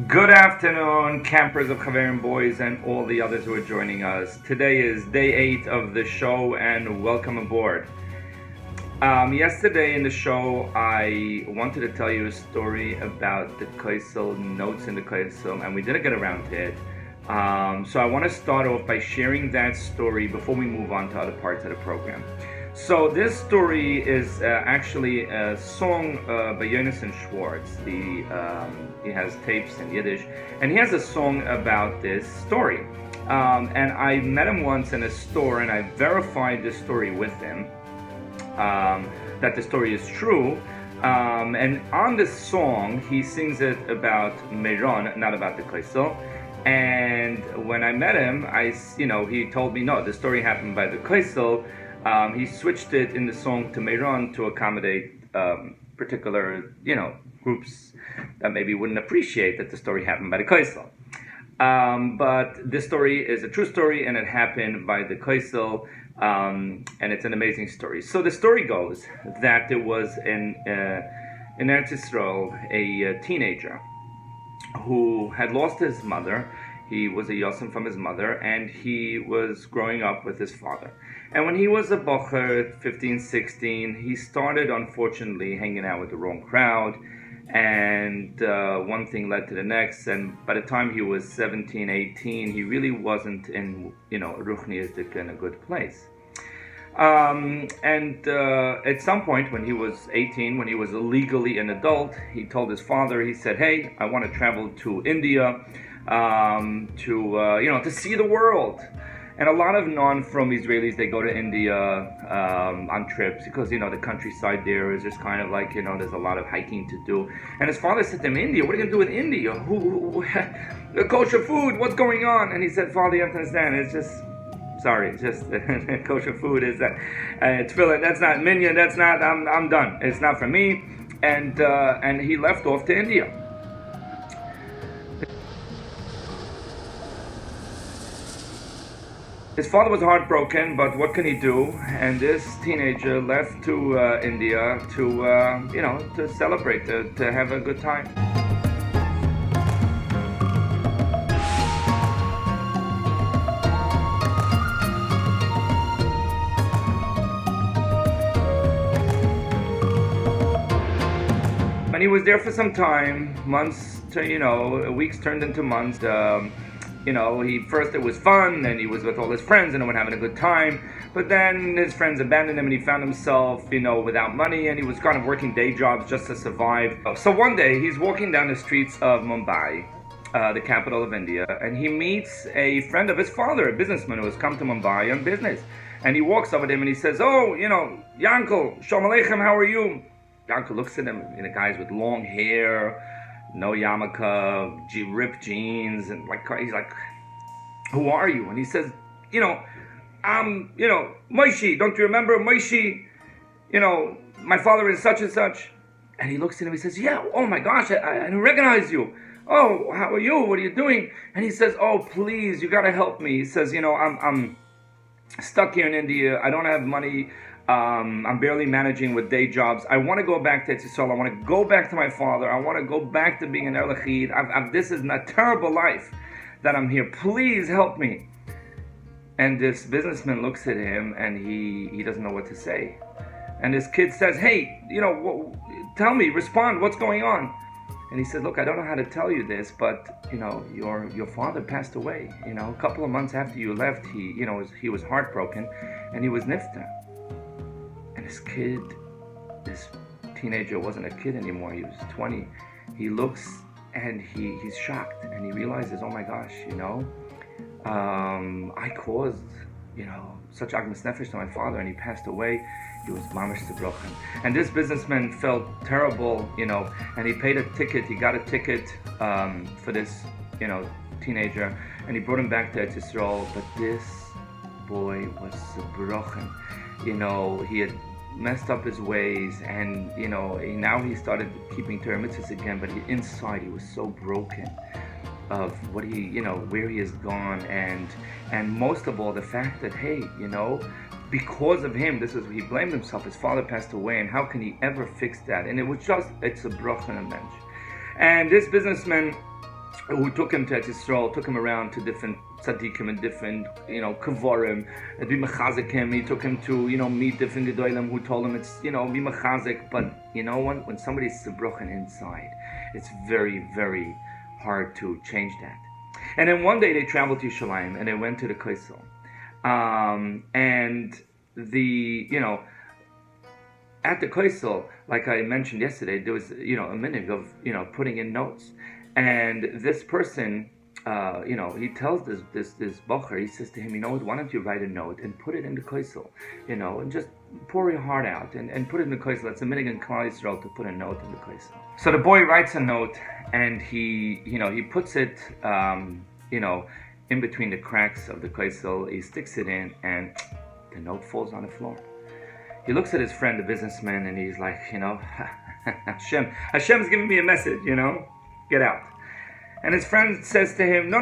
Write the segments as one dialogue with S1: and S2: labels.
S1: Good afternoon, campers of Chaverimboyz and all the others who are joining us. Today is day 8 of the show and welcome aboard. Yesterday in the show, I wanted to tell you a story about the Kaisel, notes in the Kaisel, and we didn't get around to it. So I want to start off by sharing that story before we move on to other parts of the program. So this story is actually a song by Jonathan Schwartz. He has tapes in Yiddish, and he has a song about this story. And I met him once in a store, and I verified this story with him, that the story is true. And on this song, he sings it about Meron, not about the Kaisel. And when I met him, he told me, no, the story happened by the Kaisel. He switched it in the song to Meron to accommodate particular, groups that maybe wouldn't appreciate that the story happened by the Kaisel. But this story is a true story, and it happened by the Kaisel, and it's an amazing story. So the story goes that there was in Eretz Yisrael a teenager who had lost his mother. He was a Yosem from his mother, and he was growing up with his father. And when he was a bocher, 15, 16, he started, unfortunately, hanging out with the wrong crowd, and one thing led to the next, and by the time he was 17, 18, he really wasn't in, Ruchniistic in a good place. And at some point when he was 18, when he was legally an adult, he told his father, he said, hey, I want to travel to India, to see the world. And a lot of non-from Israelis, they go to India on trips because, the countryside there is just kind of like, there's a lot of hiking to do. And his father said to him, India, what are you going to do in India? The kosher food, what's going on? And he said, Father, you have to understand, it's just kosher food is that, it's tefillin, that's not minyan, that's not, I'm done. It's not for me. And he left off to India. His father was heartbroken, but what can he do? And this teenager left to India to celebrate, to have a good time. And he was there for some time, months to, weeks turned into months. It was fun, and he was with all his friends, and everyone having a good time. But then his friends abandoned him, and he found himself, without money, and he was kind of working day jobs just to survive. So one day, he's walking down the streets of Mumbai, the capital of India, and he meets a friend of his father, a businessman who has come to Mumbai on business. And he walks over to him, and he says, oh, Yankel, Shalom Aleichem, how are you? Yankel looks at him, the guy's with long hair, no yarmulke, ripped jeans, and he's like, who are you? And he says, I'm, Moshe, don't you remember Moshe? My father is such and such. And he looks at him, he says, yeah, oh my gosh, I don't recognize you. Oh, how are you? What are you doing? And he says, oh, please, you gotta help me. He says, I'm stuck here in India, I don't have money, I'm barely managing with day jobs. I want to go back to Yisrael. I want to go back to my father. I want to go back to being an Erlachid. This is a terrible life that I'm here. Please help me. And this businessman looks at him, and he doesn't know what to say. And this kid says, hey, tell me, respond, what's going on? And he said, look, I don't know how to tell you this, but, your father passed away. A couple of months after you left, he was heartbroken, and he was nifta. And this teenager wasn't a kid anymore. He was 20. He looks and he's shocked, and he realizes, oh my gosh, I caused, such agmas nefesh to my father, and he passed away. He was mamish zerbrochen. And this businessman felt terrible, and he paid a ticket. He got a ticket for this, teenager, and he brought him back to Eretz Yisrael. But this boy was zerbrochen. He had messed up his ways, and now he started keeping Torah mitzvahs again. But inside he was so broken of what where he has gone, and most of all the fact that because of him, he blamed himself. His father passed away, and how can he ever fix that? And it's a bracha and a mensch. And this businessman who took him to Eretz Yisrael, took him around to different tzaddikim and different, kavorim, and be mechazik him. He took him to, meet different gedolim who told him it's, be mechazik. But when somebody's zerbrochen inside, it's very, very hard to change that. And then one day they traveled to Yerushalayim, and they went to the Kaisel. And at the Kaisel, like I mentioned yesterday, there was, a minhag of, putting in notes. And this person, he tells this bocher, he says to him, why don't you write a note and put it in the Kaisel, and just pour your heart out and put it in the Kaisel. It's a minhag in Klal Yisrael to put a note in the Kaisel. So the boy writes a note, and he puts it, in between the cracks of the Kaisel. He sticks it in, and the note falls on the floor. He looks at his friend, the businessman, and he's like, Hashem's giving me a message, get out. And his friend says to him, no,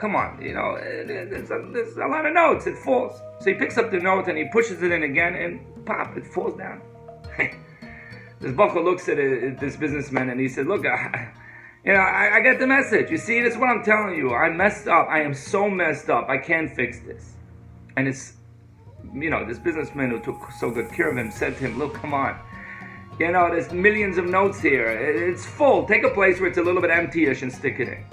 S1: come on, there's a lot of notes, it falls. So he picks up the note and he pushes it in again, and pop, it falls down. This bocher looks at this businessman and he said, look, I get the message. You see, this is what I'm telling you. I messed up. I am so messed up. I can't fix this. And it's, this businessman who took so good care of him said to him, look, come on. There's millions of notes here. It's full. Take a place where it's a little bit empty-ish and stick it in.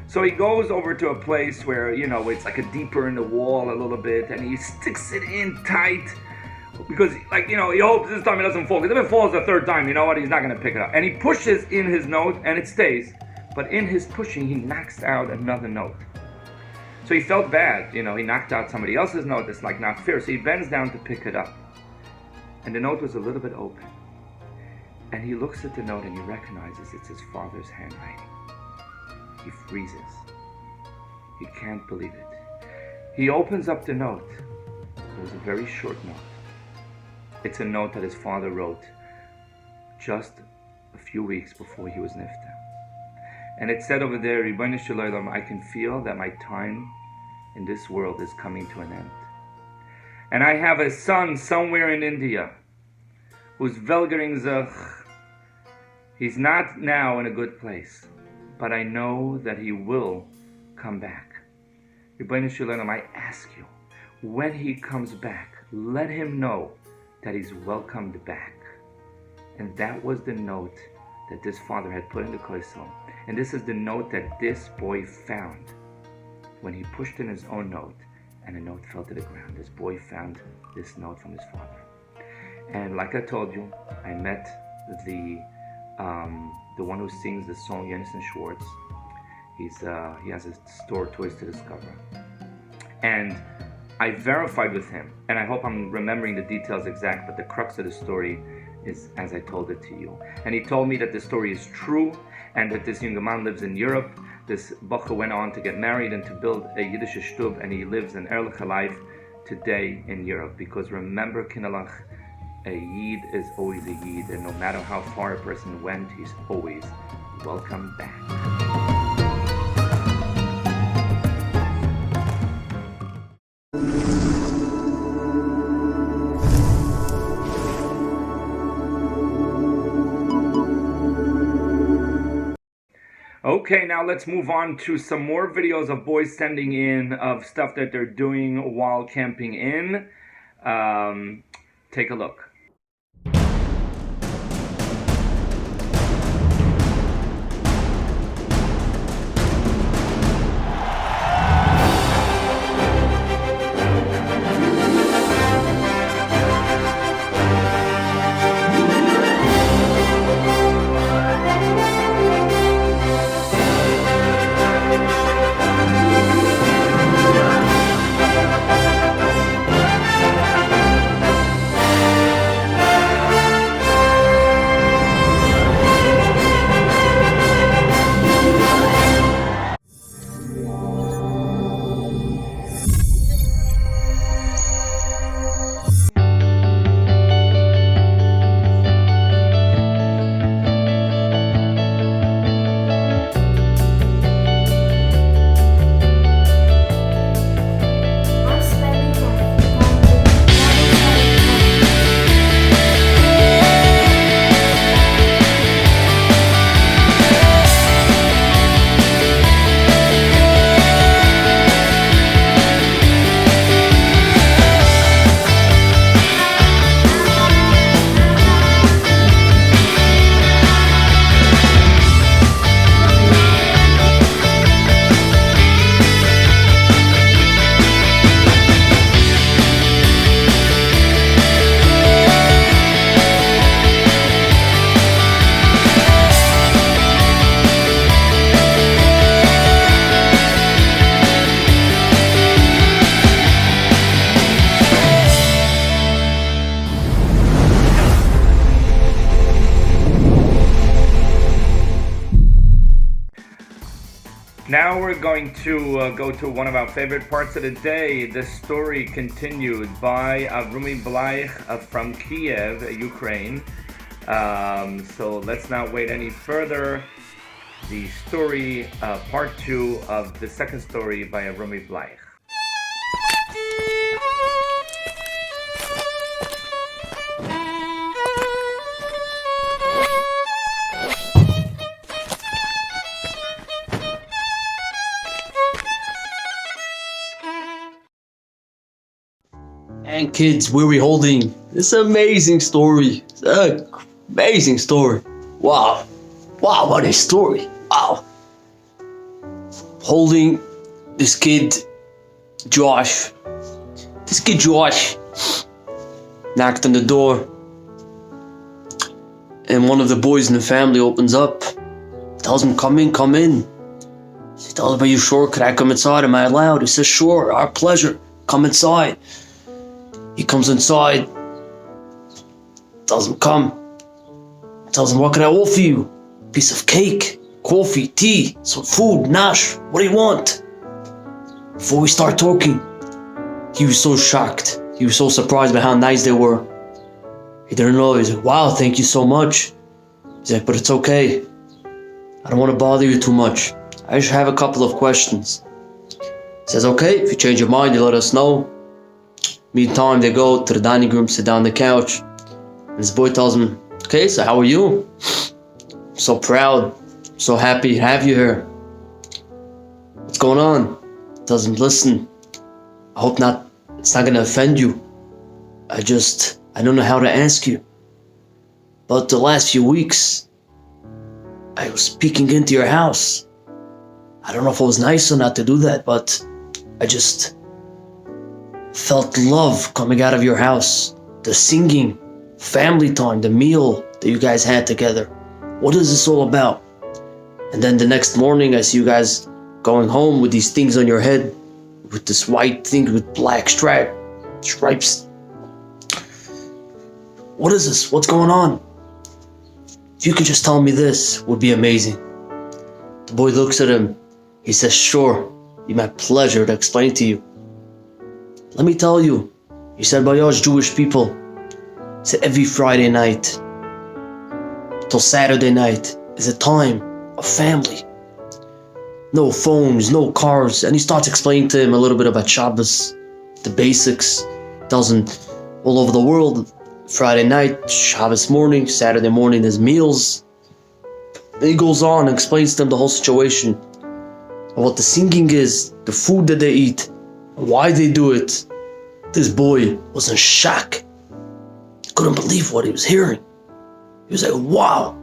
S1: So he goes over to a place where, it's like a deeper in the wall a little bit, and he sticks it in tight. Because, he hopes this time it doesn't fall. Because if it falls the third time, he's not going to pick it up. And he pushes in his note, and it stays. But in his pushing, he knocks out another note. So he felt bad. He knocked out somebody else's note. That's not fair. So he bends down to pick it up. And the note was a little bit open. And he looks at the note, and he recognizes it's his father's handwriting. He freezes. He can't believe it. He opens up the note. It was a very short note. It's a note that his father wrote just a few weeks before he was nifta. And it said over there, Ribono Shel Olam, I can feel that my time in this world is coming to an end. And I have a son somewhere in India who's velgering zach. He's not now in a good place, but I know that he will come back. Ribono Shel Olam, I ask you, when he comes back, let him know that he's welcomed back. And that was the note that this father had put in the Kaisel. And this is the note that this boy found when he pushed in his own note, and the note fell to the ground. This boy found this note from his father. And like I told you, I met the one who sings the song, Yenison Schwartz. He has a store, Toys to Discover. And I verified with him, and I hope I'm remembering the details exact, but the crux of the story is as I told it to you. And he told me that the story is true, and that this young man lives in Europe. This bocher went on to get married and to build a Yiddish shtub, and he lives an ehrliche life today in Europe. Because remember, Kinderlach, a Yid is always a Yid, and no matter how far a person went, he's always welcome back. Okay, now let's move on to some more videos of boys sending in of stuff that they're doing while camping in. Take a look. Now we're going to go to one of our favorite parts of the day. The story continued by Chaverimboyz from Kiev, Ukraine. So let's not wait any further. The story, part 2 of the second story by Chaverimboyz.
S2: And kids, where we holding this amazing story. It's an amazing story. Wow. Wow, what a story. Wow. Holding this kid, Josh. This kid, Josh, knocked on the door. And one of the boys in the family opens up. Tells him, come in, come in. He tells him, are you sure? Could I come inside? Am I allowed? He says, sure, our pleasure. Come inside. He comes inside, tells him, come. Tells him, what can I offer you? Piece of cake, coffee, tea, some food, nash. What do you want? Before we start talking, he was so shocked. He was so surprised by how nice they were. He didn't know. He's like, wow, thank you so much. He's like, but it's okay. I don't want to bother you too much. I just have a couple of questions. He says, okay, if you change your mind, you let us know. Meantime, they go to the dining room, sit down on the couch. And this boy tells him, okay, so how are you? I'm so proud, so happy to have you here. What's going on? He tells him, listen, I hope it's not going to offend you. I don't know how to ask you. But the last few weeks, I was peeking into your house. I don't know if it was nice or not to do that, but I just felt love coming out of your house. The singing, family time, the meal that you guys had together. What is this all about? And then the next morning, I see you guys going home with these things on your head, with this white thing with black stripes. What is this? What's going on? If you could just tell me this, would be amazing. The boy looks at him. He says, sure, it'd be my pleasure to explain to you. Let me tell you, he said, by us Jewish people, he said every Friday night till Saturday night is a time of family. No phones, no cars. And he starts explaining to him a little bit about Shabbos, the basics. Tells him all over the world, Friday night, Shabbos morning, Saturday morning, there's meals. Then he goes on and explains to them the whole situation. What the singing is, the food that they eat, why they do it. This boy was in shock. He couldn't believe what he was hearing. He was like, wow.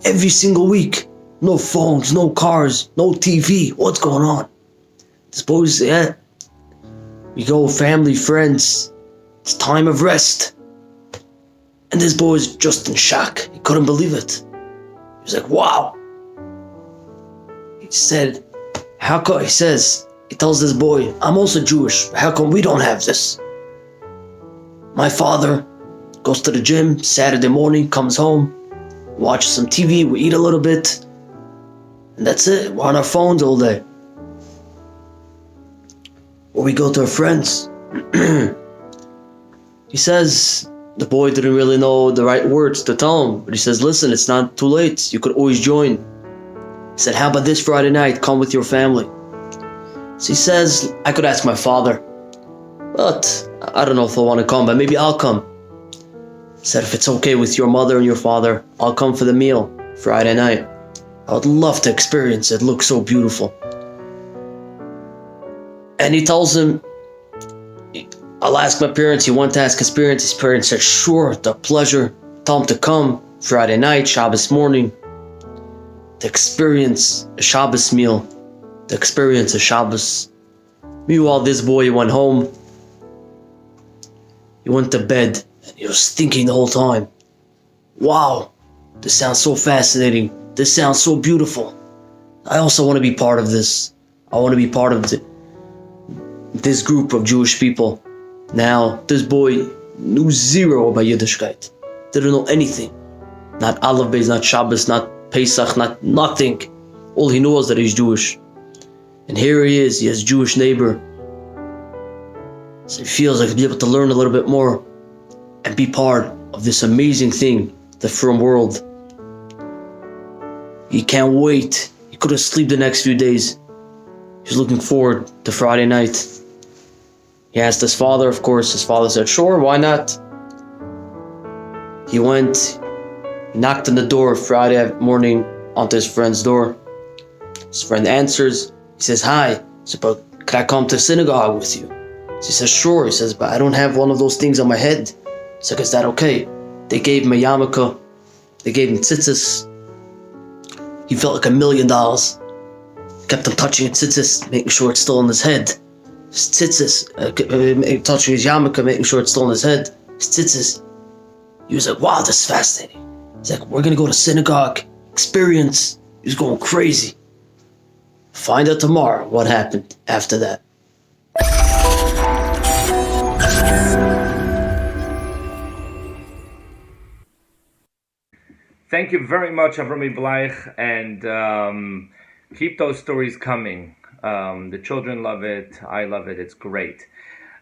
S2: Every single week, no phones, no cars, no TV. What's going on? This boy was, yeah. We go, family, friends. It's time of rest. And this boy was just in shock. He couldn't believe it. He was like, wow. He said, how come? He tells this boy, I'm also Jewish. How come we don't have this? My father goes to the gym Saturday morning, comes home, watches some TV, we eat a little bit, and that's it. We're on our phones all day. Or we go to our friends. He says, the boy didn't really know the right words to tell him, but he says, listen, it's not too late. You could always join. He said, how about this Friday night? Come with your family. So he says, I could ask my father, but I don't know if I want to come, but maybe I'll come. He said, if it's okay with your mother and your father, I'll come for the meal Friday night. I would love to experience it. It looks so beautiful. And he tells him, I'll ask my parents. He wanted to ask his parents. His parents said, sure, the pleasure. Tell him to come Friday night, Shabbos morning, to experience a Shabbos meal. The experience of Shabbos. Meanwhile, this boy went home. He went to bed and he was thinking the whole time, wow, this sounds so fascinating. This sounds so beautiful. I also want to be part of this. I want to be part of this group of Jewish people. Now, this boy knew zero about Yiddishkeit. Didn't know anything. Not Aleph Beis, not Shabbos, not Pesach, not nothing. All he knows that he's Jewish. And here he is, he has a Jewish neighbor. So he feels like he'll be able to learn a little bit more and be part of this amazing thing, the frum world. He can't wait. He couldn't sleep the next few days. He's looking forward to Friday night. He asked his father, of course. His father said, sure, why not? He went, knocked on the door Friday morning onto his friend's door. His friend answers. He says, hi. He says, but could I come to synagogue with you? So he says, sure. He says, but I don't have one of those things on my head. So is that okay? They gave him a yarmulke. They gave him tzitzis. He felt like $1 million. Kept on touching his tzitzis, making sure it's still on his head. His tzitzis, touching his yarmulke, making sure it's still on his head. His tzitzis. He was like, wow, this is fascinating. He's like, we're going to go to synagogue. Experience. He was going crazy. Find out tomorrow what happened after that.
S1: Thank you very much, Chaverimboyz, and keep those stories coming. The children love it. I love it. It's great.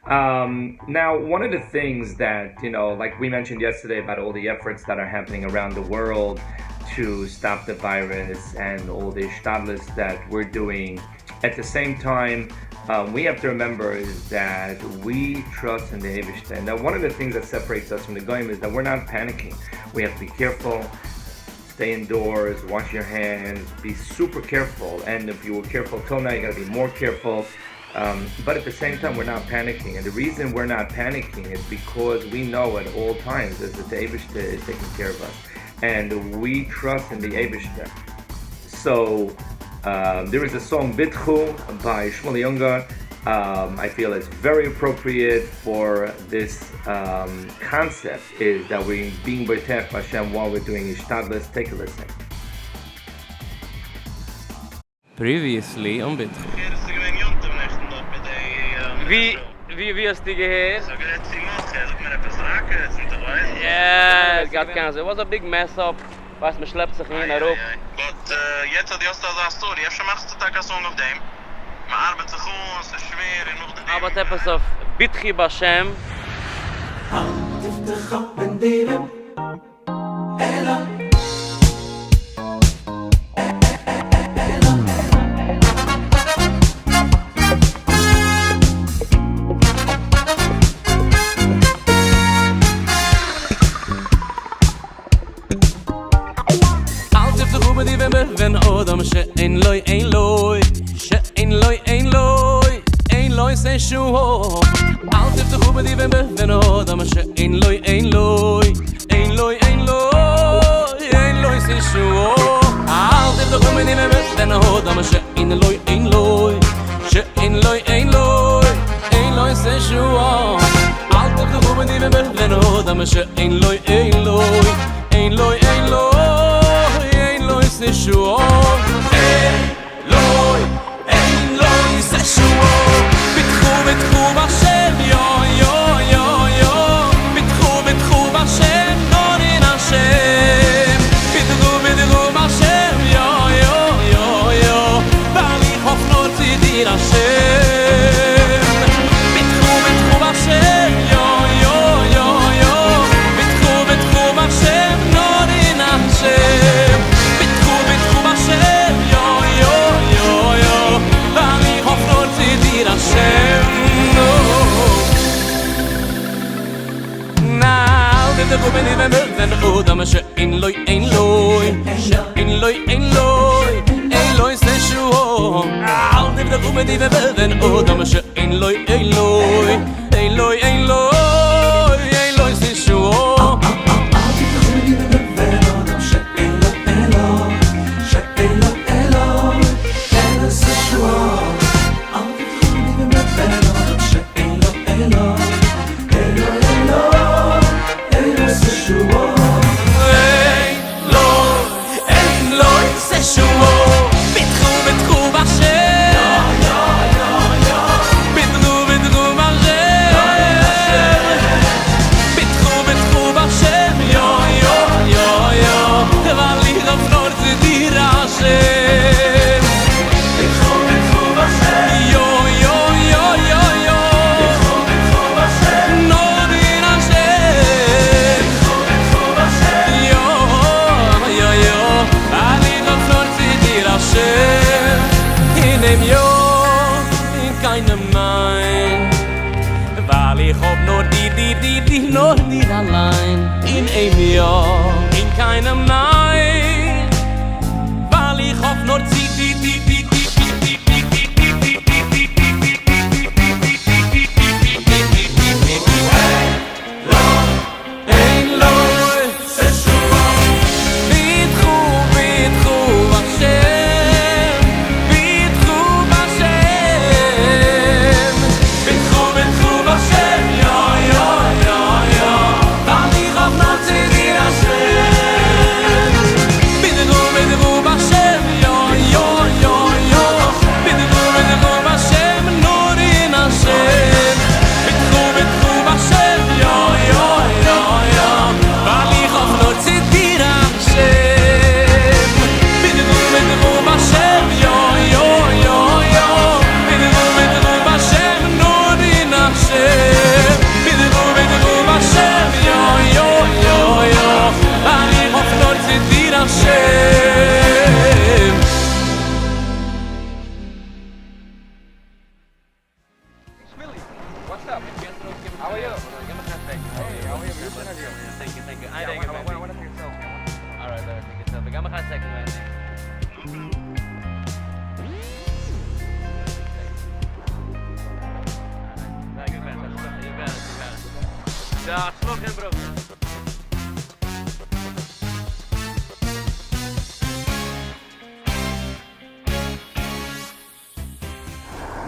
S1: Now, one of the things that, like we mentioned yesterday about all the efforts that are happening around the world to stop the virus and all the shtadlis that we're doing, at the same time, we have to remember is that we trust in the Eibishter. And that one of the things that separates us from the Goyim is that we're not panicking. We have to be careful. Stay indoors, wash your hands, be super careful. And if you were careful till now, you gotta be more careful. But at the same time, we're not panicking. And the reason we're not panicking is because we know at all times is that the Eibishter is taking care of us. And we trust in the Eibishter. So there is a song Bitchu by Shmuel Younger. I feel it's very appropriate for this concept, is that we're being B'tech Hashem while we're doing Ishtadlis. Take a listen.
S3: Previously on Bitchu. Wie hast du gehört? Yeah, it got cancer. It was a big mess up. Weiß, man schleppt sich hin herup.
S4: But jetzt hat die erste Story. Efter machst du Tag Song auf dem. Man arbeitet sich aus, es ist schwer, in noch dem.
S3: Aber etwas auf Bitchi Bashem. Wenn Odom she'en loy, ein loy, she'en loy, ein loy, ein loy se shuo. Alt if the Chuba di wenn Odom she'en loy, ein loy, ein loy, ein loy, ein loy se shuo. Alt if the Chuba di wenn Odom she'en loy, ein loy, she'en loy, ein loy, ein loy se shuo. Alt if the Chuba di wenn Odom she'en loy, ein loy, ein loy, ein loy. Seshuo, Eloi, Eloi, Seshuo. Bitchu Hashem, yo, yo, yo, yo. Bitchu Hashem, non in Hashem. Bitchu Hashem, yo, yo, yo, yo. Bali hofnot zidir Hashem. Bitchu Hashem, yo, yo, yo, yo. Bitchu Hashem, non in Hashem. The woman even Odom she'en loy, ein loy, she'en loy, ein loy, ein loy se shuo. Al the woman even Odom she'en loy, ein loy, ein loy, ein loy, ein loy se shuo. Hashem. keinem Ja, in keinem Nein. Weil ich hab nur die, nur die allein. In einem Ja, in keinem Nein. Weil ich hab nur die.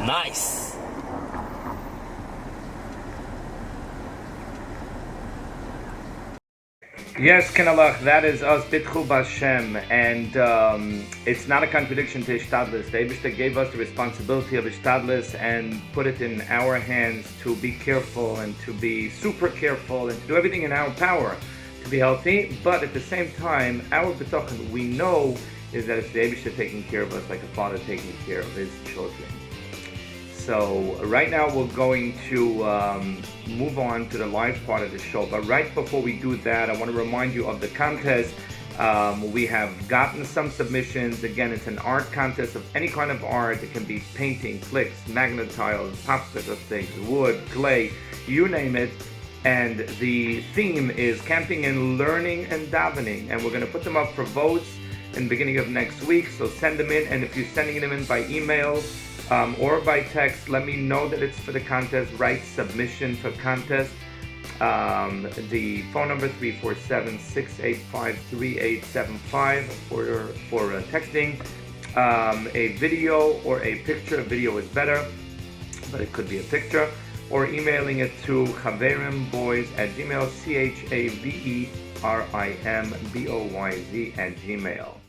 S3: Nice.
S1: Yes, Kenalach, that is us, Bitchu Bashem, and it's not a contradiction to Ishtadlis. The Eibishter gave us the responsibility of Ishtadlis and put it in our hands to be careful and to be super careful and to do everything in our power to be healthy, but at the same time, our B'tochen, we know, is that it's the Eibishter taking care of us like a father taking care of his children. So right now we're going to move on to the live part of the show. But right before we do that, I want to remind you of the contest. We have gotten some submissions. Again, it's an art contest of any kind of art. It can be painting, flicks, magnet tiles, popsicle sticks, wood, clay, you name it. And the theme is camping and learning and davening. And we're going to put them up for votes in the beginning of next week. So send them in. And if you're sending them in by email, or by text, let me know that it's for the contest. Write submission for contest. The phone number 347-685-3875 for texting. A video or a picture. A video is better, but it could be a picture. Or emailing it to Chaverimboyz@gmail, CHAVERIMBOYZ@gmail.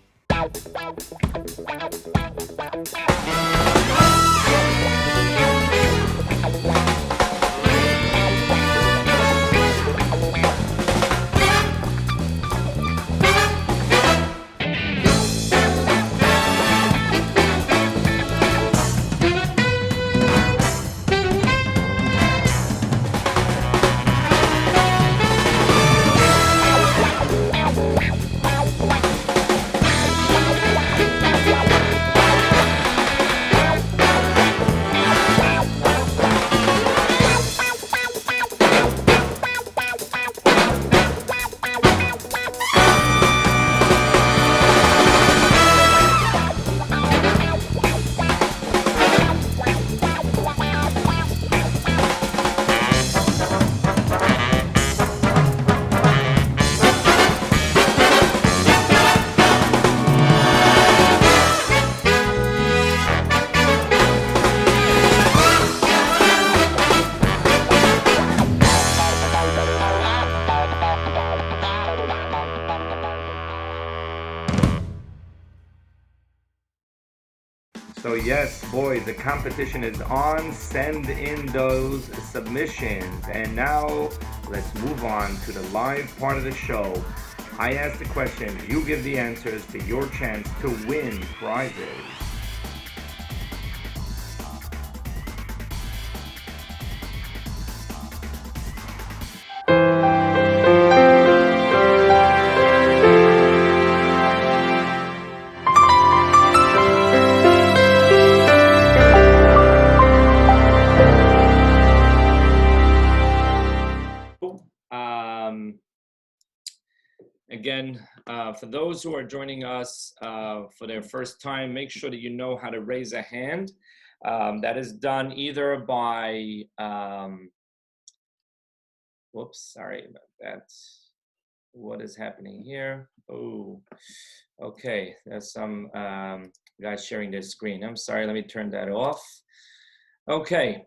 S1: So yes, boys, the competition is on. Send in those submissions. And now let's move on to the live part of the show. I ask the questions, you give the answers for your chance to win prizes. gentlemen, for those who are joining us for their first time, make sure that you know how to raise a hand. That is done either by, whoops, sorry about that. What is happening here? Oh, okay. There's some guys sharing their screen. I'm sorry, let me turn that off. Okay.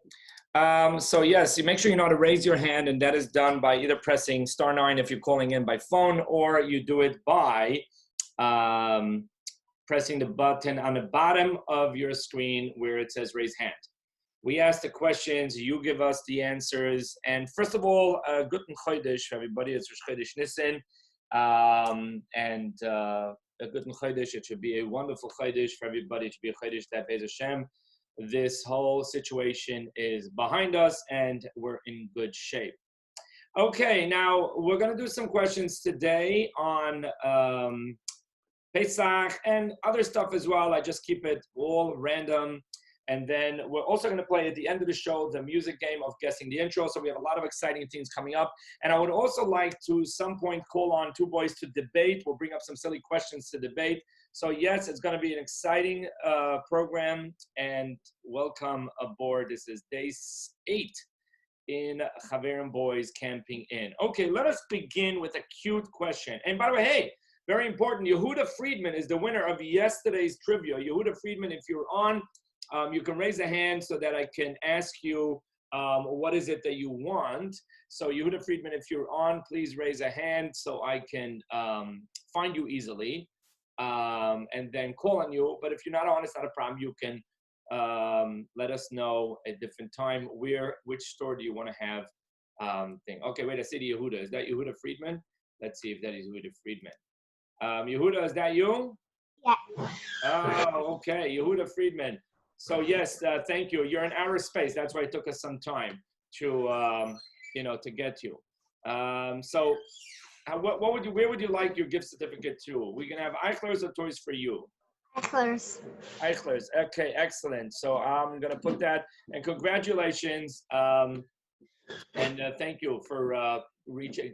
S1: So yes, you make sure you know how to raise your hand, and that is done by either pressing *9 if you're calling in by phone, or you do it by pressing the button on the bottom of your screen where it says raise hand. We ask the questions, you give us the answers, and first of all, Guten Chodesh for everybody. It's Rosh Chodesh Nissen, and a Guten Chodesh. It should be a wonderful Chodesh for everybody. It should be a Chodesh that Be'ez Hashem. This whole situation is behind us and we're in good shape. Okay, now we're going to do some questions today on Pesach and other stuff as well. I just keep it all random. And then we're also going to play at the end of the show the music game of guessing the intro. So we have a lot of exciting things coming up. And I would also like to some point call on two boys to debate. We'll bring up some silly questions to debate. So yes, it's going to be an exciting program. And welcome aboard. This is day 8 in Chaverimboyz Camping In. Okay, let us begin with a cute question. And by the way, hey, very important, Yehuda Friedman is the winner of yesterday's trivia. Yehuda Friedman, if you're on, you can raise a hand so that I can ask you what is it that you want. So Yehuda Friedman, if you're on, please raise a hand so I can find you easily and then call on you. But if you're not on, it's not a problem. You can let us know at a different time which store do you want to have thing. Okay, wait, I see the Yehuda. Is that Yehuda Friedman? Let's see if that is Yehuda Friedman. Yehuda, is that you?
S5: Yeah.
S1: Oh, okay, Yehuda Friedman. So yes, thank you. You're in outer space. That's why it took us some time to, to get you. So, where would you like your gift certificate to? We can have Eichler's or Toys for You.
S5: Eichlers.
S1: Eichler's. Okay, excellent. So I'm gonna put that. And congratulations. And thank you for reaching,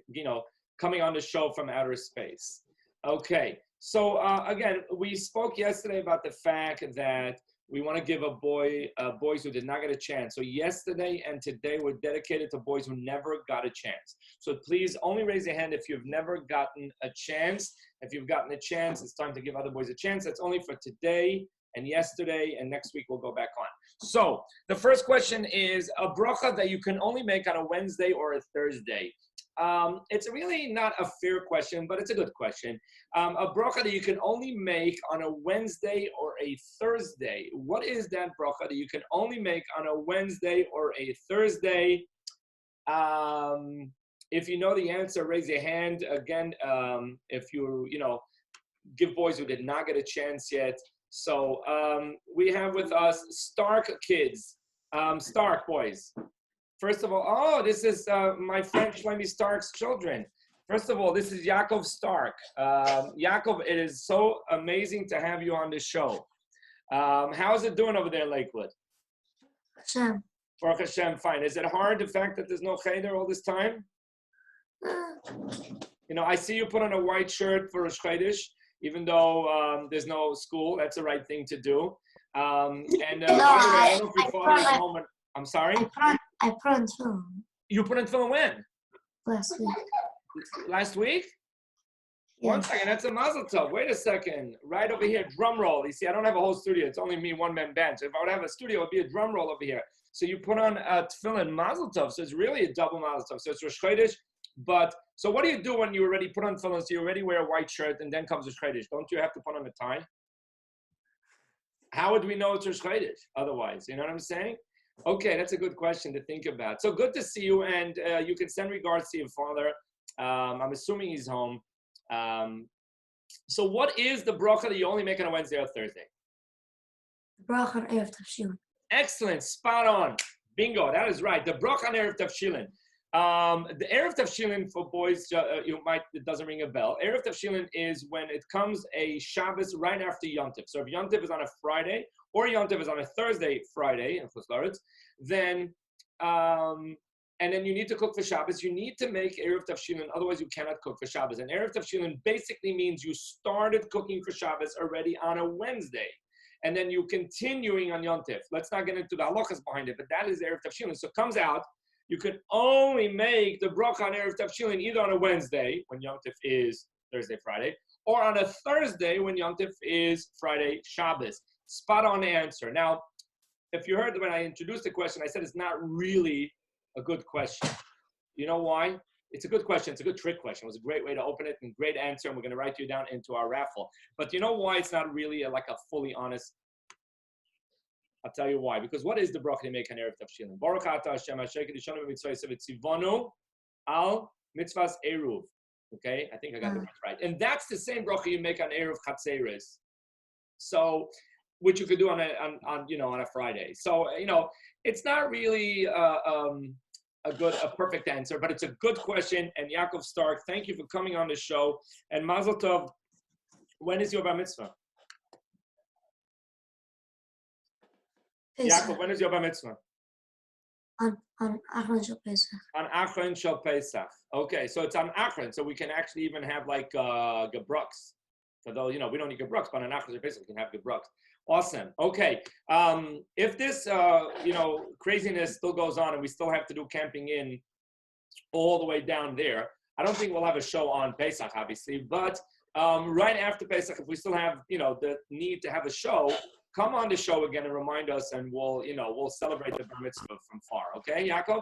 S1: coming on the show from outer space. Okay. So again, we spoke yesterday about the fact that we want to give boys who did not get a chance. So yesterday and today were dedicated to boys who never got a chance. So please only raise your hand if you've never gotten a chance. If you've gotten a chance, it's time to give other boys a chance. That's only for today and yesterday, and next week we'll go back on. So the first question is a bracha that you can only make on a Wednesday or a Thursday. It's really not a fair question, but it's a good question. A bracha that you can only make on a Wednesday or a Thursday. What is that bracha that you can only make on a Wednesday or a Thursday? If you know the answer, raise your hand. Again, if you give boys who did not get a chance yet. So we have with us Stark kids. Stark boys. First of all, this is my friend Shlomi Stark's children. First of all, this is Yaakov Stark. Yaakov, it is so amazing to have you on the show. How's it doing over there in Lakewood?
S5: Hashem.
S1: Baruch Hashem, fine. Is it hard, the fact that there's no cheder all this time? I see you put on a white shirt for Rosh Chodesh, even though there's no school. That's the right thing to do. By the way, I don't know if your father is home. I'm sorry?
S5: I put on film.
S1: You put in film when?
S5: Last week.
S1: Last week?
S5: Yes.
S1: 1 second, that's a mazel tov. Wait a second. Right over here, drum roll. You see, I don't have a whole studio. It's only me, one-man band. So if I would have a studio, it would be a drum roll over here. So you put on a tefillin, mazel tov. So it's really a double mazel tov. So it's Rosh Chodesh. But, so what do you do when you already put on tefillin? So you already wear a white shirt and then comes Rosh Chodesh. Don't you have to put on a tie? How would we know it's Rosh Chodesh otherwise? You know what I'm saying? Okay, that's a good question to think about. So good to see you, and you can send regards to your father. I'm assuming he's home. So what is the bracha that you only make on a Wednesday or Thursday?
S5: Bracha on Erev Tavshilin.
S1: Excellent, spot on. Bingo, that is right. The bracha on Erev Tavshilin. The Erev Tavshilin for boys, it doesn't ring a bell. Erev Tavshilin is when it comes a Shabbos right after Yontif. So if Yontif is on a Friday, or Yontif is on a Thursday, Friday, in Chutz La'aretz, then
S6: and then you need to cook for Shabbos, you need to make Erev Tavshilin, otherwise you cannot cook for Shabbos. And Erev Tavshilin basically means you started cooking for Shabbos already on a Wednesday, and then you continuing on Yom Tov. Let's not get into the halachas behind it, but that is Erev Tavshilin. So it comes out, you can only make the bracha on Erev Tavshilin either on a Wednesday, when Yom Tov is Thursday, Friday, or on a Thursday, when Yom Tov is Friday, Shabbos. Spot on answer. Now, if you heard when I introduced the question, I said it's not really a good question. You know why? It's a good question. It's a good trick question. It was a great way to open it and great answer, and we're going to write you down into our raffle. But you know why it's not really like a fully honest? I'll tell you why. Because what is the bracha they make on Erev Tavshilin? Baruch atah Hashem asher kiddushanu b'mitzvos v'tzivanu al mitzvahs eruv. Okay, I think I got the words right. And that's the same bracha you make on Erev Chatzeres. So, which you could do on a Friday. So it's not really a perfect answer, but it's a good question. And Yaakov Stark, thank you for coming on the show. And Mazel Tov. When is your bar mitzvah? Yaakov, when is your bar mitzvah?
S5: On Achron Shel Pesach.
S6: On Achron Shel Pesach. Okay, so it's on Achron, so we can actually even have like gebruks. Although we don't need gebruks, but on Achron Shel Pesach we can have gebruks. Awesome. Okay. If this craziness still goes on and we still have to do camping in all the way down there, I don't think we'll have a show on Pesach, obviously. But right after Pesach, if we still have the need to have a show, come on the show again and remind us, and we'll celebrate the bar mitzvah from far. Okay, Yaakov?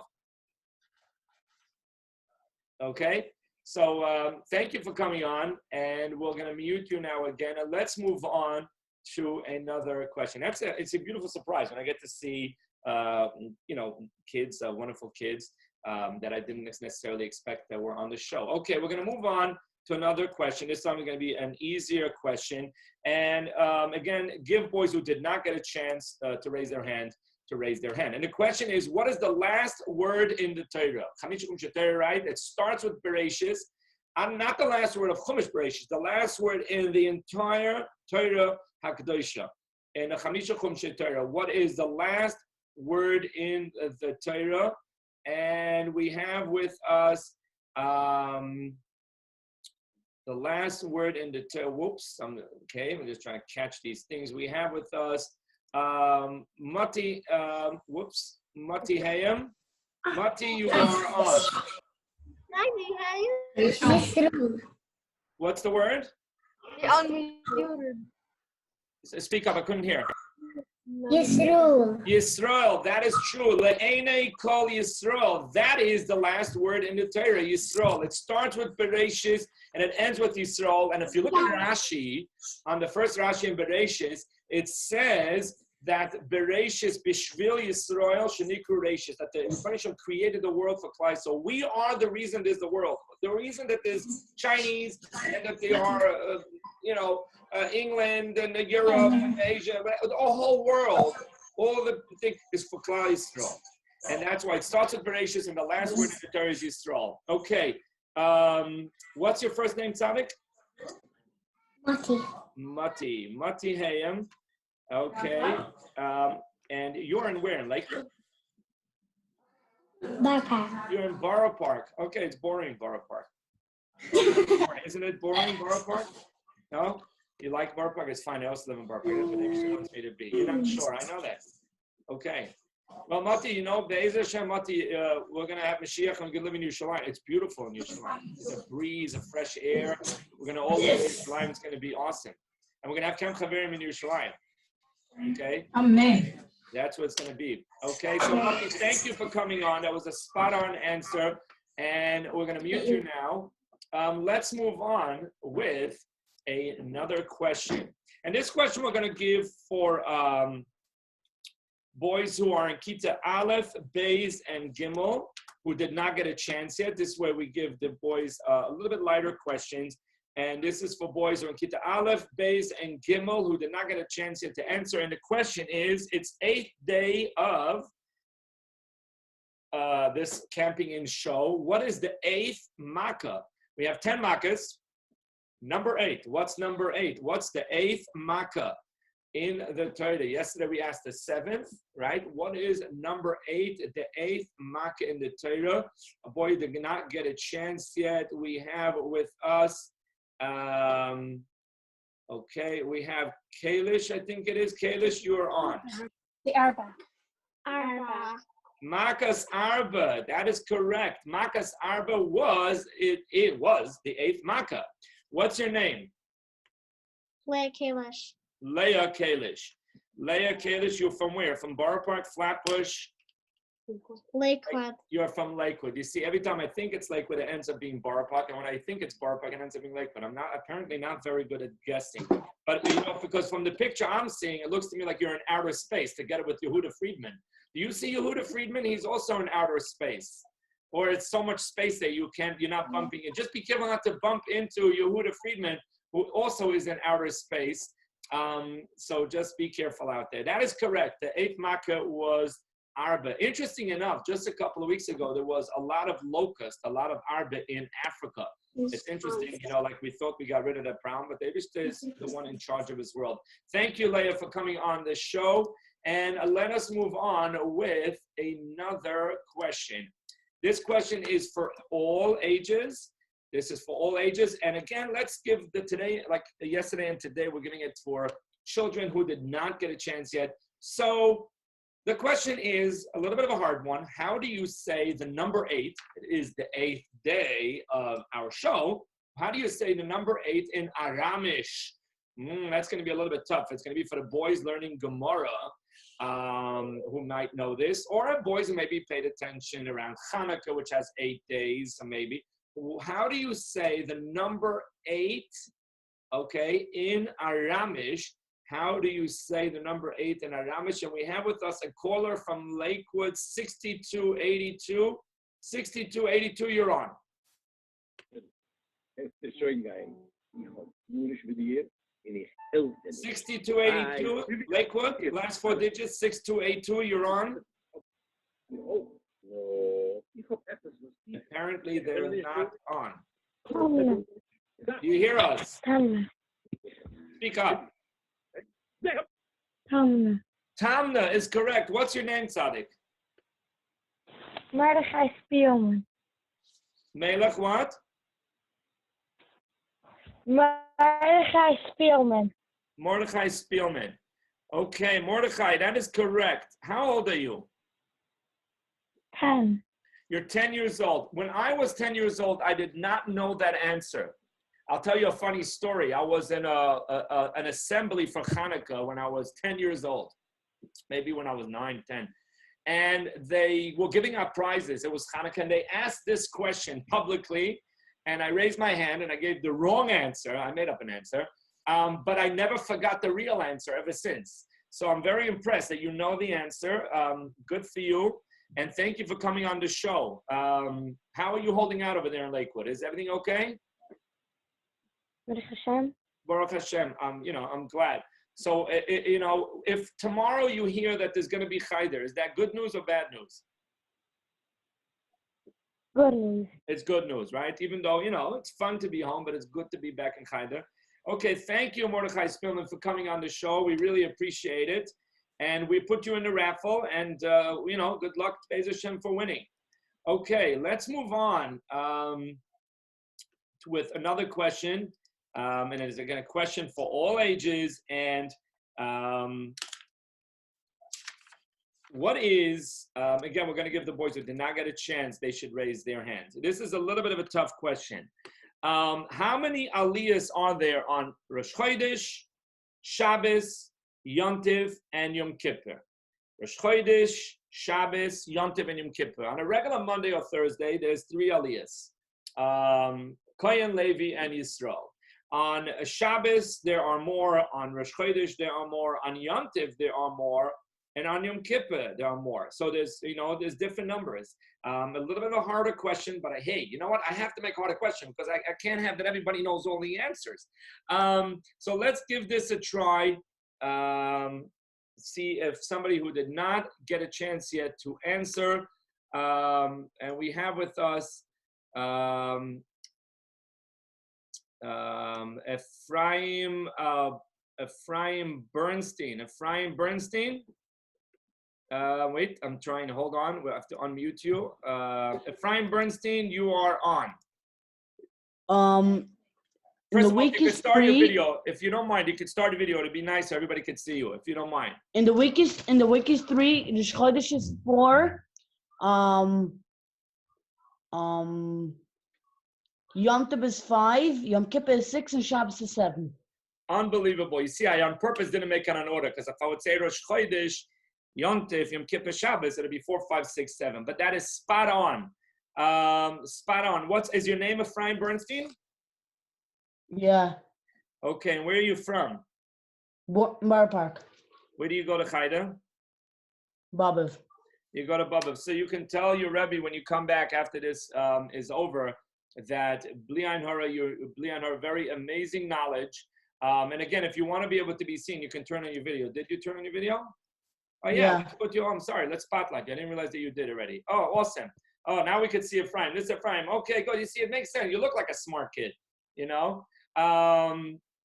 S6: Okay. So thank you for coming on, and we're going to mute you now again, and let's move on to another question. It's a beautiful surprise when I get to see kids, wonderful kids that I didn't necessarily expect that were on the show. Okay, we're going to move on to another question. This time it's going to be an easier question. And again, give boys who did not get a chance to raise their hand to raise their hand. And the question is, what is the last word in the Torah? Right? It starts with Bereshis. Not the last word of Chumash Bereshis, the last word in the entire Torah HaKadosha. In the Chamisha Chumshei Torah, what is the last word in the Torah? And we have with us the last word in the Torah. Whoops, I'm just trying to catch these things. We have with us Mati, Mati Hayam. Mati, you are on. What's the word? Speak up, I couldn't hear. Yisrael, that is true. Le'enei kol Yisrael. That is the last word in the Torah, Yisrael. It starts with Bereshis and it ends with Yisrael. And if you look at Rashi, on the first Rashi in Bereshis, it says that Bereshis b'shvil Yisrael shenikru Reshis, that the Hashem created the world for Klai. So we are the reason there's the world. The reason that there's Chinese and that they are, England and Europe and Asia, the whole world, all the thing is for Klai Yisrael. And that's why it starts with Bereshis and the last word in the Torah is Yisrael. Okay. What's your first name, Tzavik? Mati Hayam. Okay. And you're in where? In Lakewood?
S5: Borough Park.
S6: You're in Borough Park. Okay, it's boring, Borough Park. Isn't it boring, Borough Park? No? You like Borough Park? It's fine. I also live in Borough Park. That's what they wants me to be. You're not sure. I know that. Okay. Well, Mati, Be'ezer Hashem, Mati, we're going to have Mashiach and we're going to live in Yerushalayim. It's beautiful in Yerushalayim. It's a breeze, a fresh air. We're going to all live in Yerushalayim. It's going to be awesome. And we're going to have Camp Chaverim in Yerushalayim. Okay?
S7: Amen.
S6: That's what it's going to be. Okay, so Mati, thank you for coming on. That was a spot-on answer. And we're going to mute you now. Let's move on with another question. And this question we're going to give for boys who are in Kita Aleph, Beis, and Gimel, who did not get a chance yet. This way we give the boys a little bit lighter questions. And this is for boys who are in Kita Aleph, Beis, and Gimel, who did not get a chance yet to answer. And the question is, it's 8th day of this camping in show. What is the 8th Makkah? We have 10 Makkahs. Number 8. What's number 8? What's the 8th Makkah? in the Torah. Yesterday we asked the seventh, right? What is number 8, the 8th Makkah in the Torah? A boy did not get a chance yet. We have with us, okay, we have Kalish, I think it is. Kalish, you are on.
S7: The Arba.
S6: Makas Arba, that is correct. Makas Arba was, it was the 8th Makkah. What's your name?
S7: Leah Kalish.
S6: Leah Kalish. Leah Kalish, you're from where? From Borough Park, Flatbush?
S7: Lakewood.
S6: You're from Lakewood. You see, every time I think it's Lakewood, it ends up being Borough Park. And when I think it's Borough Park, it ends up being Lakewood. I'm apparently not very good at guessing. But, because from the picture I'm seeing, it looks to me like you're in outer space, together with Yehuda Friedman. Do you see Yehuda Friedman? He's also in outer space. Or it's so much space that you're not bumping it. Just be careful not to bump into Yehuda Friedman, who also is in outer space. So just be careful out there. That is correct. The 8th Makkah was Arba. Interesting enough, just a couple of weeks ago, there was a lot of locust, a lot of Arba in Africa. It's interesting, like we thought we got rid of that problem, but Eibishter is the one in charge of his world. Thank you, Leah, for coming on the show. And let us move on with another question. This question is for all ages. This is for all ages. And again, let's give today, like yesterday and today, we're giving it for children who did not get a chance yet. So the question is a little bit of a hard one. How do you say the number 8? It is the 8th day of our show. How do you say the number 8 in Aramish? That's going to be a little bit tough. It's going to be for the boys learning Gemara, who might know this, or boys who maybe paid attention around Hanukkah, which has 8 days, so maybe. How do you say the number 8, okay, in Aramish? How do you say the number 8 in Aramish? And we have with us a caller from Lakewood, 6282. 6282, you're on. 6282, Lakewood, last 4 digits, 6282, you're on. Apparently they're not on. Do you hear us? Speak up. Tamna is correct. What's your name, Tzaddik?
S7: Mordechai Spielman.
S6: Melech what?
S7: Mordechai Spielman.
S6: Mordechai Spielman. Okay, Mordechai, that is correct. How old are you?
S7: 10.
S6: You're 10 years old. When I was 10 years old, I did not know that answer. I'll tell you a funny story. I was in an assembly for Hanukkah when I was 10 years old, maybe when I was 9, 10. And they were giving out prizes. It was Hanukkah, and they asked this question publicly, and I raised my hand, and I gave the wrong answer. I made up an answer, but I never forgot the real answer ever since. So I'm very impressed that you know the answer. Good for you, and thank you for coming on the show. How are you holding out over there in Lakewood? Is everything okay?
S7: Baruch Hashem.
S6: Baruch Hashem. I'm glad. So, if tomorrow you hear that there's going to be Cheder, is that good news or bad news?
S7: Good news.
S6: It's good news, right? Even though, it's fun to be home, but it's good to be back in Cheder. Okay, thank you, Mordechai Spielman, for coming on the show. We really appreciate it. And we put you in the raffle, and, good luck, Be'ez Hashem, for winning. Okay, let's move on with another question. And it is, again, a question for all ages. And what is, again, we're going to give the boys who did not get a chance, they should raise their hands. This is a little bit of a tough question. How many aliyahs are there on Rosh Chodesh, Shabbos, Yom Tov, and Yom Kippur? Rosh Chodesh, Shabbos, Yom Tov, and Yom Kippur. On a regular Monday or Thursday, there's 3 aliyahs. Kohen, Levi, and Yisrael. On Shabbos, there are more. On Rosh Chodesh, there are more. On Yom Tov, there are more. And on Yom Kippur, there are more. So there's different numbers. A little bit of a harder question, but hey, you know what? I have to make a harder question because I can't have that everybody knows all the answers. So let's give this a try. See if somebody who did not get a chance yet to answer. And we have with us Ephraim Ephraim Bernstein. Ephraim Bernstein. Wait, I'm trying to hold on. We have to unmute you. Ephraim Bernstein, you are on. First of all, you could start your video. If you don't mind, you could start a video. It'd be nice so everybody could see you, if you don't mind.
S8: In the week is 3, the Chodesh is 4. Yom Tov is 5, Yom Kippur is 6, and Shabbos is 7.
S6: Unbelievable. You see, I on purpose didn't make it on order, because if I would say Rosh Chodesh, Yom Tov, Yom Kippur, Shabbos, it'd be 4, 5, 6, 7. But that is spot on. Spot on. Is your name Ephraim Bernstein?
S8: Yeah.
S6: Okay, and where are you from?
S8: Bar Park.
S6: Where do you go to Chayda?
S8: Babiv.
S6: You go to Babiv. So you can tell your Rebbe when you come back after this is over that Bli Ein Hara, very amazing knowledge. And again, if you want to be able to be seen, you can turn on your video. Did you turn on your video? Oh yeah. Let's put you. I'm sorry. Let's spotlight you. I didn't realize that you did already. Oh, awesome. Oh, now we can see Ephraim. This is Ephraim. Okay, good. You see, it makes sense. You look like a smart kid. You know. I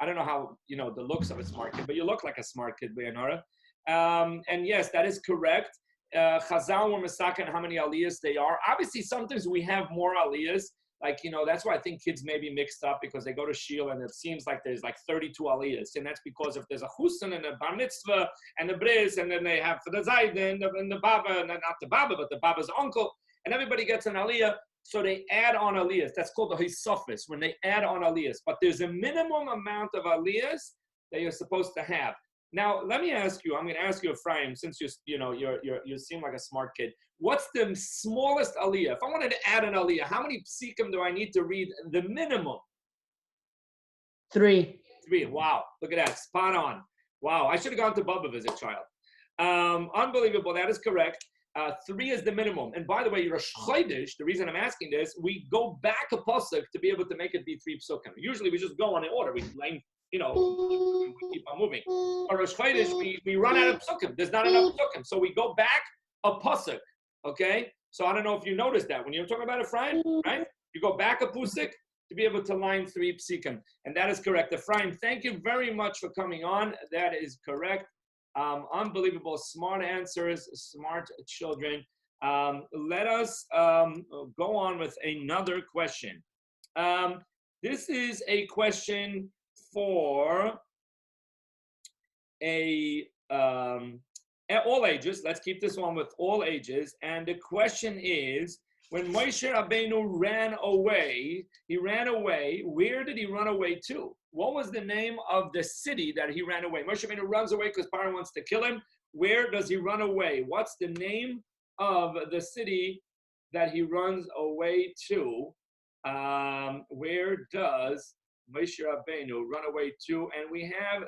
S6: don't know how the looks of a smart kid, but you look like a smart kid, Bli Ein Hara. And yes, that is correct. Chazal were misaken how many aliyahs they are. Obviously, sometimes we have more aliyahs. Like, that's why I think kids may be mixed up, because they go to shul and it seems like there's like 32 aliyahs. And that's because if there's a chusen and a bar mitzvah and a bris, and then they have the zayd and the baba, and not the baba, but the baba's uncle, and everybody gets an aliyah. So they add on aliyahs. That's called the hisofis, when they add on aliyahs. But there's a minimum amount of aliyahs that you're supposed to have. Now, let me ask you. I'm going to ask you, Ephraim, since you seem like a smart kid. What's the smallest aliyah? If I wanted to add an aliyah, how many psikim do I need to read? The minimum.
S8: 3.
S6: 3. Wow, look at that, spot on. Wow, I should have gone to Babiv as a child. Unbelievable. That is correct. 3 is the minimum. And by the way, Rosh Chodesh, the reason I'm asking this, we go back a pasuk to be able to make it be 3 psukim. Usually we just go on in order. We keep on moving. Or Rosh Chodesh, we run out of psukim. There's not enough psukim. So we go back a pasuk. Okay? So I don't know if you noticed that. When you're talking about Ephraim, right? You go back a pasuk to be able to line 3 psukim. And that is correct. Ephraim, thank you very much for coming on. That is correct. Unbelievable, smart answers, smart children. Let us go on with another question. This is a question for all ages. Let's keep this one with all ages. And the question is, when Moshe Rabbeinu ran away, where did he run away to? What was the name of the city that he ran away? Moshe Rabbeinu runs away because Paro wants to kill him. Where does he run away? What's the name of the city that he runs away to? Where does Moshe Rabbeinu run away to? And we have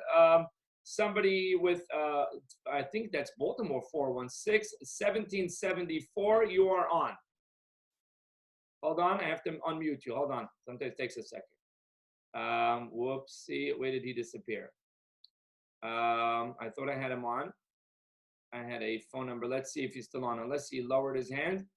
S6: somebody with, I think that's Baltimore 416, 1774. You are on. Hold on, I have to unmute you. Hold on. Sometimes it takes a second. Whoopsie, where did he disappear? I thought I had him on. I had a phone number. Let's see if he's still on, unless he lowered his hand.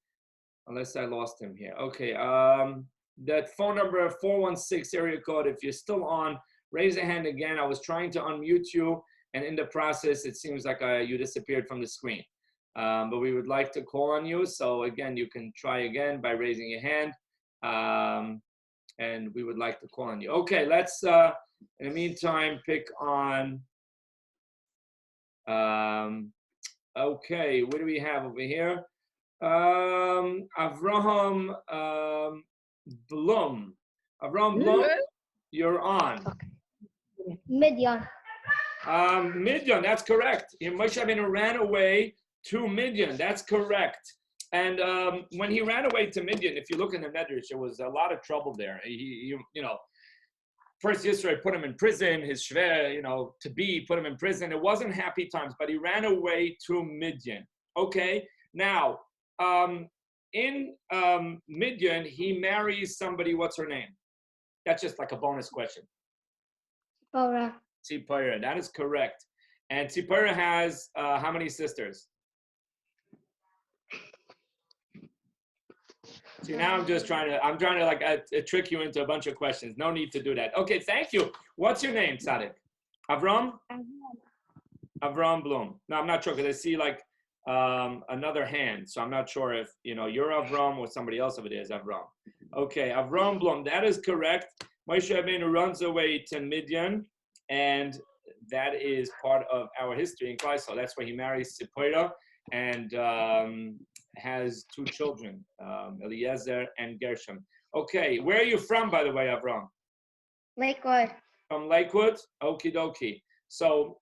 S6: Unless I lost him here. Okay, that phone number, 416 area code, if you're still on, raise a hand again. I was trying to unmute you, and in the process, it seems like you disappeared from the screen. But we would like to call on you. So again, you can try again by raising your hand. And we would like to call on you. Okay, let's, in the meantime, pick on, okay, what do we have over here? Avraham Blum. Avraham Blum, you're on.
S7: Okay. Midian.
S6: Midian, that's correct. Moshe Rabbeinu ran away to Midian. That's correct. And when he ran away to Midian, if you look in the Medrash, there was a lot of trouble there. He first Yisrael put him in prison. His shver, put him in prison. It wasn't happy times, but he ran away to Midian. Okay. Now, in Midian, he marries somebody. What's her name? That's just like a bonus question.
S7: Tzipora.
S6: Tzipora. That is correct. And Tzipora has how many sisters? See, now I'm trying to like trick you into a bunch of questions. No need to do that. Okay, thank you. What's your name, Tzaddik? Avram? Avram Bloom. No, I'm not sure because I see like another hand. So I'm not sure if, you're Avram or somebody else if it is Avram. Okay, Avram Bloom. That is correct. Moshe Rabbeinu runs away to Midian, and that is part of our history in Klal Yisrael. That's why he marries Sipporah and has two children, Eliezer and Gershom. Okay, where are you from, by the way, Avram?
S7: Lakewood. From
S6: Lakewood? Okie dokie. So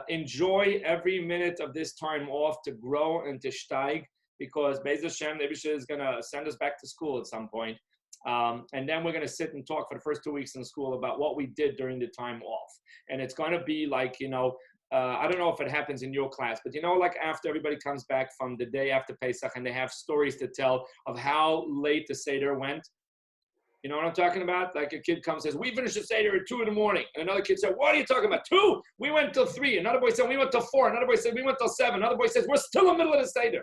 S6: enjoy every minute of this time off to grow and to shtig, because Be'ez Hashem, the Rebbe is going to send us back to school at some point. And then we're going to sit and talk for the first 2 weeks in school about what we did during the time off. And it's going to be like, I don't know if it happens in your class, but like after everybody comes back from the day after Pesach and they have stories to tell of how late the Seder went. You know what I'm talking about? Like a kid comes and says, we finished the Seder at 2 in the morning. And another kid said, what are you talking about? 2? We went till 3. Another boy said, we went till 4. Another boy said, we went till 7. Another boy says, we're still in the middle of the Seder.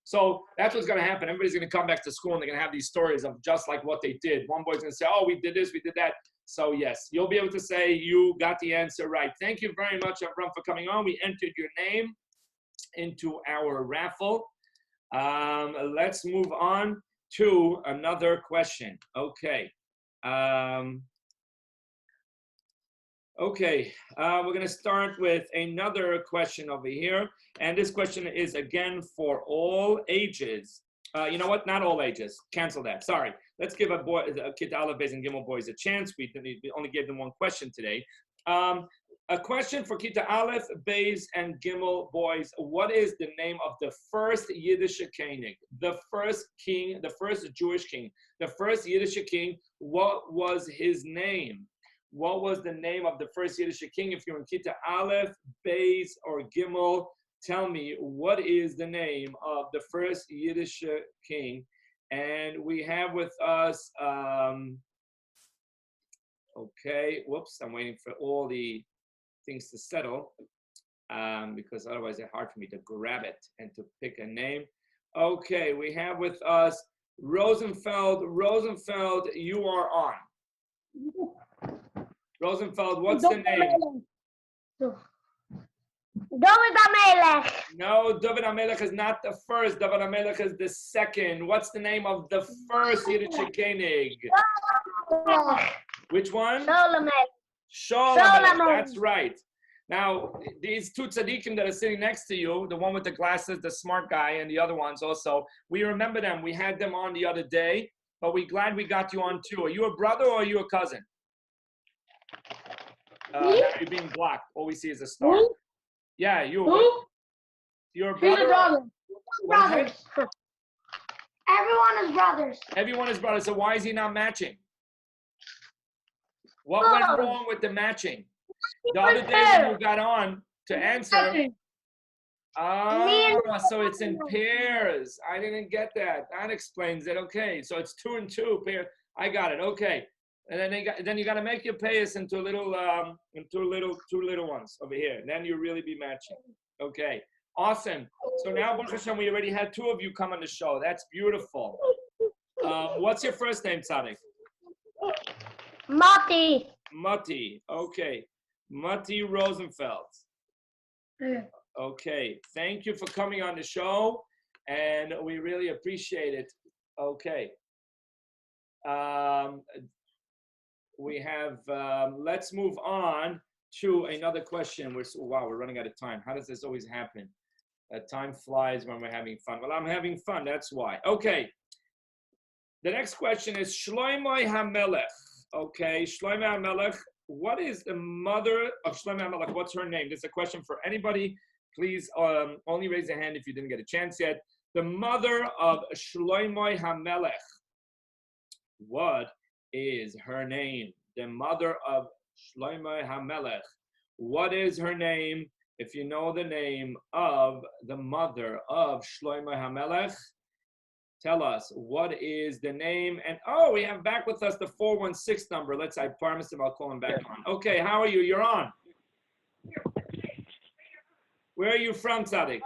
S6: So that's what's going to happen. Everybody's going to come back to school and they're going to have these stories of just like what they did. One boy's going to say, oh, we did this, we did that. So yes, you'll be able to say you got the answer right. Thank you very much, Avram, for coming on. We entered your name into our raffle. Let's move on to another question. Okay. We're going to start with another question over here. And this question is again for all ages. You know what? Not all ages. Cancel that. Sorry. Let's give a Kita Aleph, Beis, and Gimel boys a chance. We only gave them one question today. A question for Kita Aleph, Beis, and Gimel boys. What is the name of the first Yiddish Kohenig? The first king, the first Jewish king, the first Yiddish king. What was his name? What was the name of the first Yiddish king? If you're in Kita Aleph, Beis, or Gimel, tell me what is the name of the first Yiddish king. And we have with us, whoops, I'm waiting for all the things to settle because otherwise it's hard for me to grab it and to pick a name. Okay, we have with us Rosenfeld. Rosenfeld, you are on. Rosenfeld, what's the name?
S7: David HaMelech.
S6: No, David HaMelech is not the first. David HaMelech is the second. What's the name of the first Yiddish Kohenig? Which one? Sholem. That's right. Now, these two tzaddikim that are sitting next to you, the one with the glasses, the smart guy, and the other ones also, we remember them. We had them on the other day, but we're glad we got you on too. Are you a brother or are you a cousin? Now you're being blocked. All we see is a star.
S7: Who?
S6: Yeah, you.
S7: Who?
S6: You're a
S7: He's
S6: brother.
S7: a brother.
S6: What is
S7: Brothers. Everyone is brothers.
S6: Everyone is brothers. So why is he not matching? What went wrong with the matching? The other day when you got on to answer. So it's in pairs. I didn't get that. That explains it. Okay, so it's 2 and 2 pair. I got it. Okay. And then you got to make your payas into two little ones over here. And then you really be matching. Okay, awesome. So now, Baruch Hashem, we already had 2 of you come on the show. That's beautiful. What's your first name, Tzaddik?
S7: Mati.
S6: Mati. Okay, Mati Rosenfeld. Okay, thank you for coming on the show, and we really appreciate it. Okay. We have, let's move on to another question. We're running out of time. How does this always happen? Time flies when we're having fun. Well, I'm having fun, that's why. Okay. The next question is Shlomo HaMelech. Okay, Shlomo HaMelech. What is the mother of Shlomo HaMelech? What's her name? This is a question for anybody. Please only raise a hand if you didn't get a chance yet. The mother of Shlomo HaMelech. What is her name? The mother of Shlomo HaMelech. What is her name? If you know the name of the mother of Shlomo HaMelech, tell us what is the name. And we have back with us the 416 number. I promised him I'll call him back on. Okay, how are you? You're on. Where are you from, Tzaddik?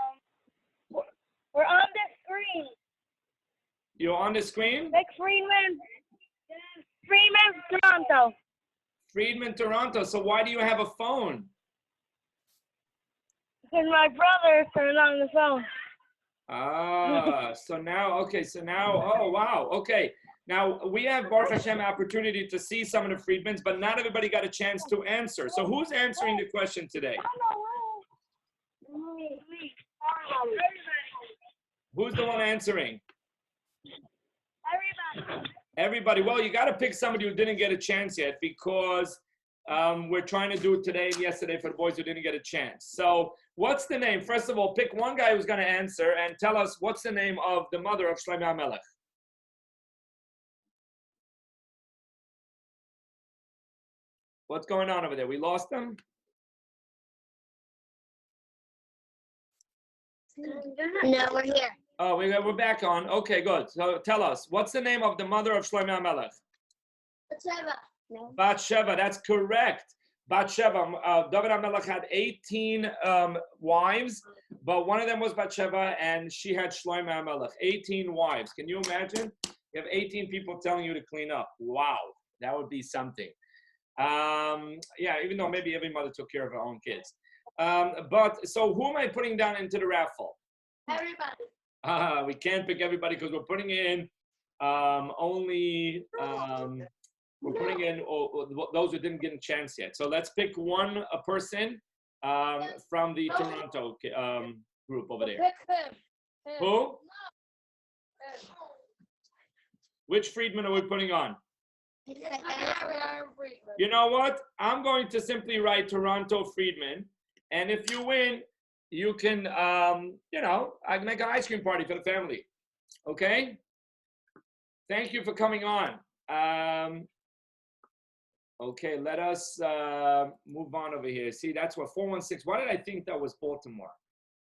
S7: We're on the screen.
S6: You're on the screen?
S7: Like Freeman, Toronto.
S6: Friedman, Toronto. So why do you have a phone?
S7: Because my brother turned on the phone.
S6: So now, oh, wow, okay. Now, we have, Baruch Hashem, opportunity to see some of the Friedmans, but not everybody got a chance to answer. So who's answering the question today? Who's the one answering? Everybody. Well, you got to pick somebody who didn't get a chance yet, because we're trying to do it today and yesterday for the boys who didn't get a chance. So what's the name? First of all, pick one guy who's going to answer and tell us what's the name of the mother of Shlomo HaMelech. What's going on over there? We lost them?
S7: No, we're here.
S6: Oh, we're back on. Okay, good. So tell us, what's the name of the mother of Shlomo HaMelech?
S7: Bathsheba. No.
S6: Bathsheba, that's correct. Bathsheba, David HaMelech had 18 wives, but one of them was Bathsheba, and she had Shlomo HaMelech, 18 wives. Can you imagine? You have 18 people telling you to clean up. Wow, that would be something. Yeah, even though maybe every mother took care of her own kids. But so who am I putting down into the raffle?
S7: Everybody.
S6: We can't pick everybody because we're putting in only we're putting in those who didn't get a chance yet. So let's pick a person from the Toronto group over there. Who? Which Friedman are we putting on? You know what? I'm going to simply write Toronto Friedman, and if you win, you can, I can make an ice cream party for the family. Okay? Thank you for coming on. Okay, let us move on over here. See, that's what 416. Why did I think that was Baltimore?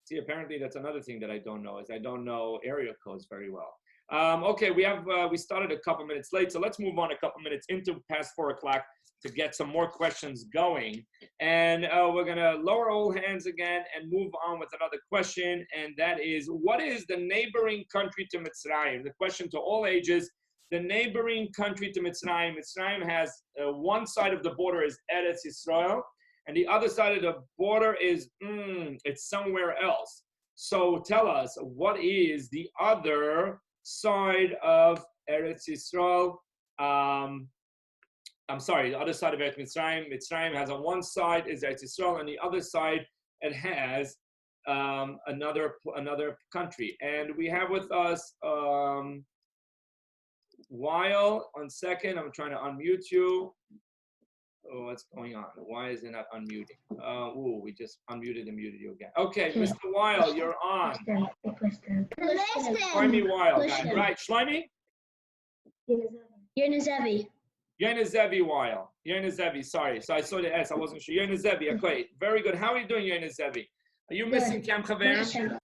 S6: See, apparently that's another thing that I don't know, is I don't know area codes very well. Okay, we started a couple minutes late, so let's move on a couple minutes into past 4 o'clock to get some more questions going. And we're gonna lower all hands again and move on with another question, and that is, what is the neighboring country to Mitzrayim? The question to all ages, the neighboring country to Mitzrayim. Mitzrayim has one side of the border is Eretz Yisrael, and the other side of the border is, it's somewhere else. So tell us, what is the other side of Eretz Yisrael? I'm sorry, the other side of Eretz Mitzrayim. Mitzrayim has on one side is Eretz Yisrael, and the other side it has another country. And we have with us Weil. 1 second, I'm trying to unmute you. Oh, what's going on? Why is it not unmuting? We just unmuted and muted you again. Okay, Mr. Weil, you're on. Shlomi Weil, right? Shlomi?
S5: Yenezevi.
S6: Yenezevi Weil. Yenezevi, sorry. So I saw the S, I wasn't sure. Yenezevi, okay. Very good. How are you doing, Yenezevi? Are you missing Camp Chaverim?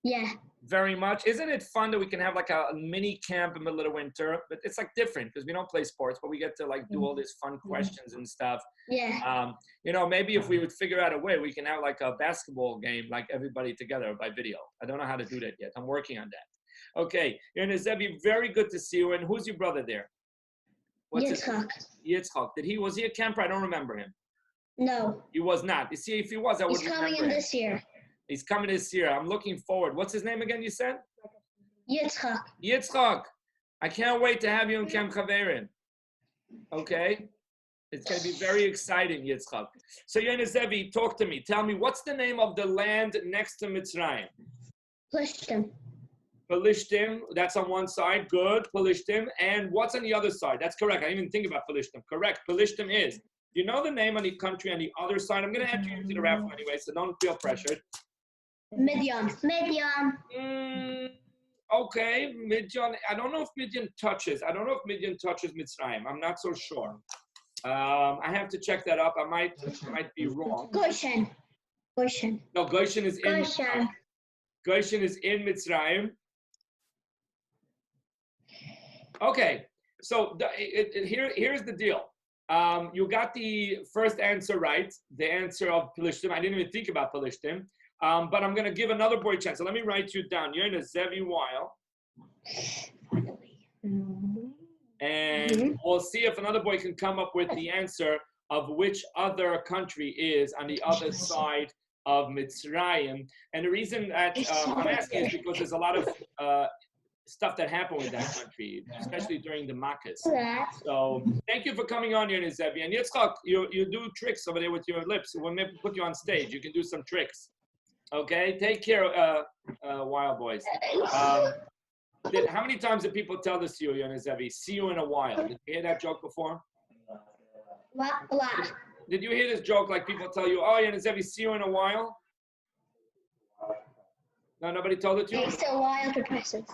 S5: Yeah.
S6: Very much. Isn't it fun that we can have like a mini camp in the middle of winter? But it's like different because we don't play sports, but we get to like do all these fun questions and stuff.
S5: Yeah.
S6: Maybe if we would figure out a way, we can have like a basketball game, like everybody together by video. I don't know how to do that yet. I'm working on that. Okay. Yenezevi, very good to see you. And who's your brother there?
S5: Yitzchak.
S6: Yitzchak. Was he a camper? I don't remember him.
S5: No.
S6: He was not. You see, if he was, I would remember him.
S5: He's coming in this year.
S6: He's coming this year. I'm looking forward. What's his name again, you said?
S5: Yitzchak.
S6: Yitzchak. I can't wait to have you in Camp Chaverim. Okay? It's going to be very exciting, Yitzchak. So, Yenezevi, talk to me. Tell me, what's the name of the land next to Mitzrayim?
S5: Plishtim.
S6: Plishtim. That's on one side. Good. Plishtim. And what's on the other side? That's correct. I didn't even think about Plishtim. Correct. Plishtim is. You know the name of the country on the other side? I'm going to enter you into the raffle anyway, so don't feel pressured.
S5: Midian.
S6: Okay, Midian. I don't know if Midian touches. Mitzrayim. I'm not so sure. I have to check that up. I might be wrong.
S5: Goshen.
S6: No, Goshen is in Mitzrayim. Goshen is in Mitzrayim. Okay, so here's the deal. You got the first answer right, the answer of Plishtim. I didn't even think about Plishtim. But I'm going to give another boy a chance. So let me write you down. You're in a Zevi Weil. And we'll see if another boy can come up with the answer of which other country is on the other side of Mitzrayim. And the reason that I'm asking is because there's a lot of stuff that happened with that country, especially during the Makkahs. So thank you for coming on here, Nizevi. And Yitzchak, you do tricks over there with your lips. We'll maybe put you on stage. You can do some tricks. Okay? Take care, Wild Boys. How many times did people tell this to you, Nizevi? See you in a while. Did you hear that joke before?
S5: What?
S6: Did you hear this joke like people tell you, oh, Nizevi, see you in a while? No, nobody told it to you?
S5: It's a while to process.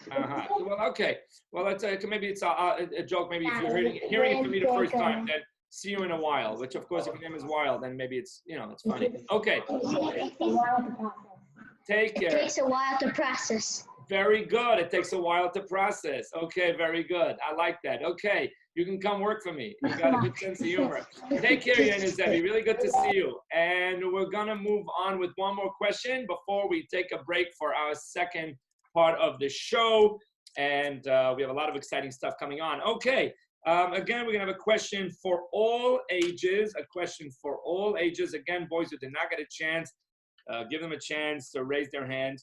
S6: Well, okay. Well, maybe it's a joke. Maybe if you're hearing it from me the first time, then see you in a while. Which, of course, if your name is Wild, then maybe it's it's funny. Okay. Take care.
S5: It takes a while to process.
S6: Very good. It takes a while to process. Okay, very good. I like that. Okay, you can come work for me. You got a good sense of humor. Take care, Yenizevi. Really good to see you. And we're gonna move on with one more question before we take a break for our second part of the show, and we have a lot of exciting stuff coming on. Okay, again, we're gonna have a question for all ages. Again, boys who did not get a chance, give them a chance to raise their hand.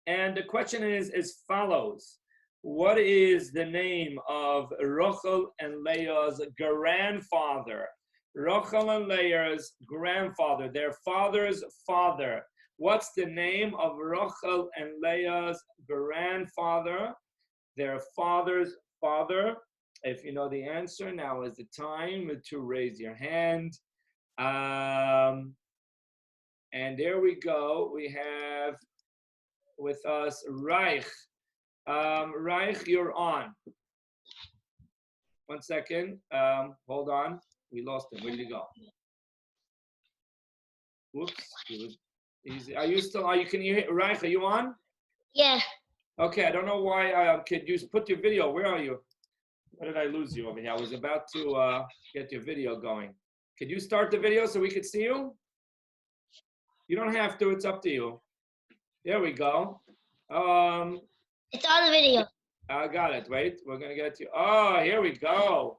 S6: And the question is as follows: what is the name of Rachel and Leah's grandfather? Rachel and Leah's grandfather, their father's father. What's the name of Rachel and Leah's grandfather, their father's father? If you know the answer, now is the time to raise your hand. And there we go. We have with us Reich. Reich, you're on. 1 second. Hold on. We lost him. Where did he go? Whoops. Are you still? Can you hear Reich? Are you on?
S7: Yeah.
S6: Okay. I don't know why. Could you put your video? Where are you? Where did I lose you over here? I was about to get your video going. Could you start the video so we could see you? You don't have to. It's up to you. There we go.
S7: It's on the video.
S6: I got it. Wait. We're gonna get you. Oh, here we go.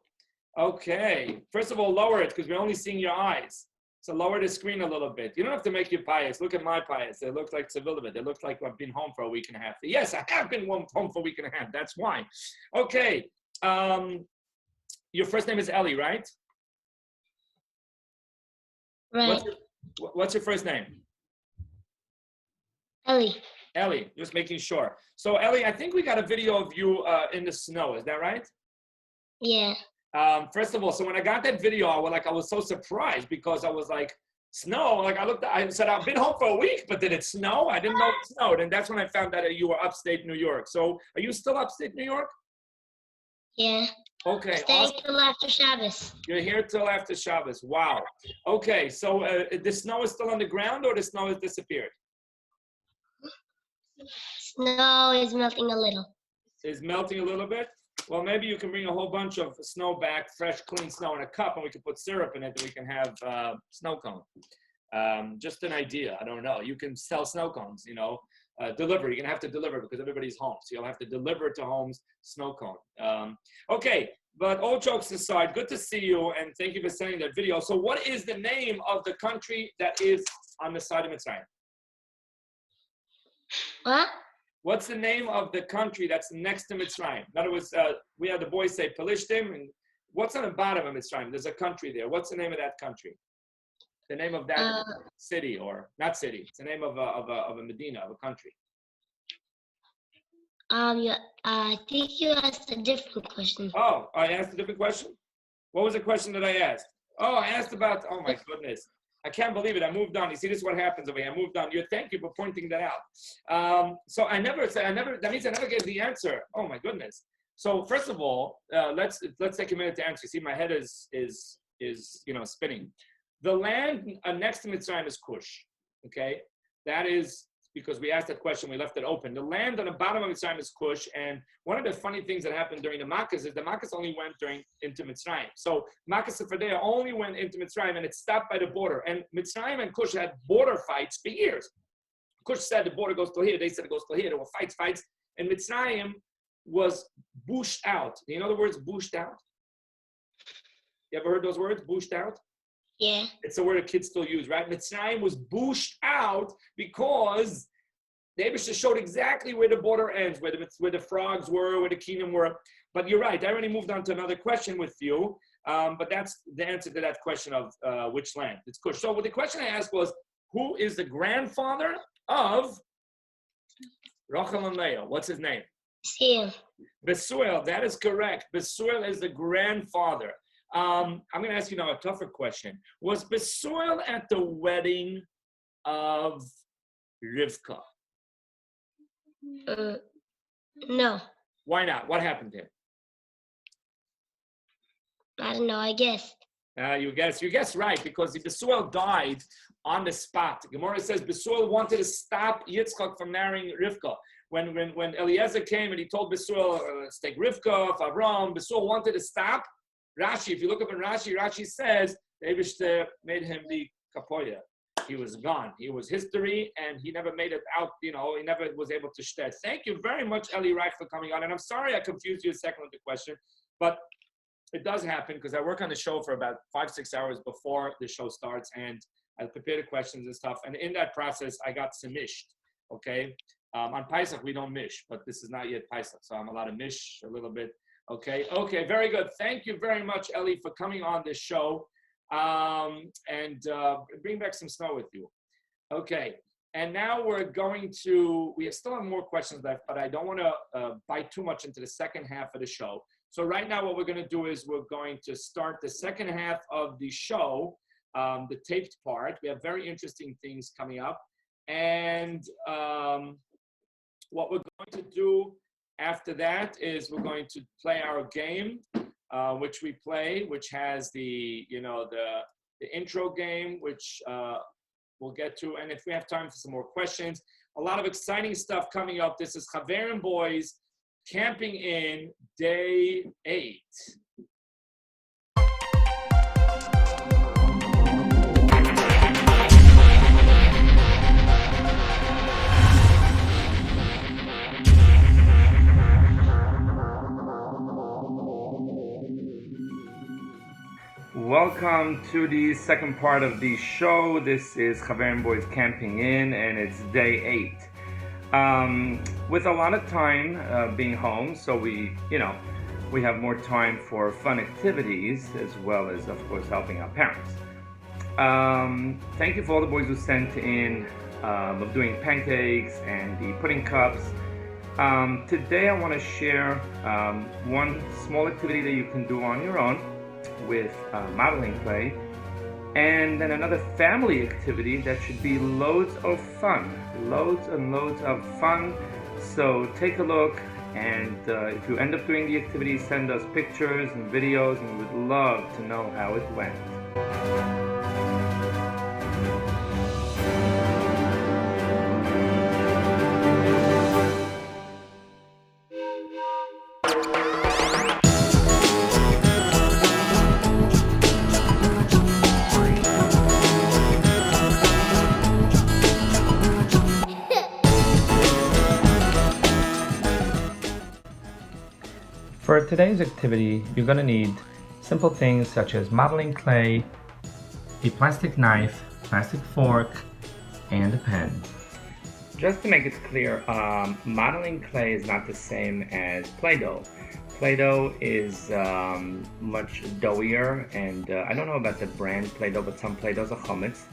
S6: Okay. First of all, lower it because we're only seeing your eyes. So lower the screen a little bit. You don't have to make your pious. Look at my pious. They look like civility. They look like I've been home for a week and a half. Yes, I have been home for a week and a half. That's why. Okay. Your first name is Ellie, right?
S7: Right.
S6: What's your first name?
S7: Ellie.
S6: Ellie, just making sure. So Ellie, I think we got a video of you in the snow. Is that right?
S7: Yeah.
S6: First of all, so when I got that video, I was so surprised because I was like, snow? Like I said, I've been home for a week, but did it snow? I didn't know it snowed. And that's when I found out that you were upstate New York. So are you still upstate New York?
S7: Yeah.
S6: Okay.
S7: Stay
S6: Awesome.
S7: till after Shabbos.
S6: You're here till after Shabbos. Wow. Okay. So the snow is still on the ground or the snow has disappeared?
S7: Snow is melting a little.
S6: Is melting a little bit? Well, maybe you can bring a whole bunch of snow back, fresh, clean snow in a cup, and we can put syrup in it, and we can have snow cone. Just an idea. I don't know. You can sell snow cones, deliver. You're going to have to deliver because everybody's home. So you'll have to deliver to homes snow cone. Okay, but all jokes aside, good to see you, and thank you for sending that video. So what is the name of the country that is on the side of Mitzrayim?
S7: What?
S6: What's the name of the country that's next to Mitzrayim? In other words, we had the boys say Pelishtim, and what's on the bottom of Mitzrayim? There's a country there. What's the name of that country? The name of that city, or not city? It's the name of a Medina, of a country.
S7: Yeah, I think you asked a different question.
S6: Oh, I asked a different question? What was the question that I asked? Oh, I asked about. Oh my goodness. I can't believe it. I moved on. You see, this is what happens over here. I moved on. Thank you for pointing that out. So that means I never gave the answer. Oh my goodness. So first of all, let's take a minute to answer. See, my head is spinning. The land next to Mitzrayim is Cush. Okay, that is because we asked that question. We left it open. The land on the bottom of Mitzrayim is Cush, and one of the funny things that happened during the Makkahs is the Makkahs only went into Mitzrayim. So Makkahs Sefardea only went into Mitzrayim, and it stopped by the border. And Mitzrayim and Cush had border fights for years. Cush said the border goes to here. They said it goes to here. There were fights, and Mitzrayim was bushed out. Do you know the words bushed out? You ever heard those words? Booshed out?
S7: Yeah.
S6: It's a word that kids still use, right? Mitzrayim was booshed out because the Eibusher showed exactly where the border ends, where the frogs were, where the kingdom were. But you're right. I already moved on to another question with you. But that's the answer to that question of which land. It's Cush. So what the question I asked was, who is the grandfather of Rachel and Leah? What's his name?
S7: Seal.
S6: Besuel. That is correct. Besuel is the grandfather. I'm going to ask you now a tougher question. Was Besuel at the wedding of Rivka?
S7: No.
S6: Why not? What happened to him?
S7: I don't know. I guess.
S6: You guess right, because Besuel died on the spot. Gemara says Besuel wanted to stop Yitzchak from marrying Rivka. When Eliezer came and he told Besuel, let's take Rivka, Avram, Besuel wanted to stop. Rashi, if you look up in Rashi, Rashi says the Eibusher made him the kapoya. He was gone. He was history, and he never made it out. He never was able to shtet. Thank you very much, Eli Reich, for coming on. And I'm sorry I confused you a second with the question, but it does happen because I work on the show for about 5-6 hours before the show starts, and I prepare the questions and stuff. And in that process, I got semished. Okay, on Pesach we don't mish, but this is not yet Pesach, so I'm allowed to mish a little bit. Okay, very good. Thank you very much, Eli, for coming on this show, and bring back some snow with you. Okay, and now we still have more questions left, but I don't want to bite too much into the second half of the show. So right now what we're going to do is we're going to start the second half of the show, the taped part. We have very interesting things coming up. And what we're going to do after that is we're going to play our game, which has the intro game, which we'll get to. And if we have time for some more questions, a lot of exciting stuff coming up. This is Chaverimboyz Camping in Day 8.
S1: Welcome to the second part of the show. This is Chaverimboyz Camping In, and it's Day 8. With a lot of time being home, so we have more time for fun activities as well as, of course, helping our parents. Thank you for all the boys who sent in of doing pancakes and the pudding cups. Today I want to share one small activity that you can do on your own with modeling clay, and then another family activity that should be loads and loads of fun. So take a look, and if you end up doing the activity, send us pictures and videos, and we would love to know how it went. For today's activity, you're going to need simple things such as modeling clay, a plastic knife, plastic fork, and a pen. Just to make it clear, modeling clay is not the same as Play-Doh. Play-Doh is much doughier, and I don't know about the brand Play-Doh, but some Play-Dohs are chametz.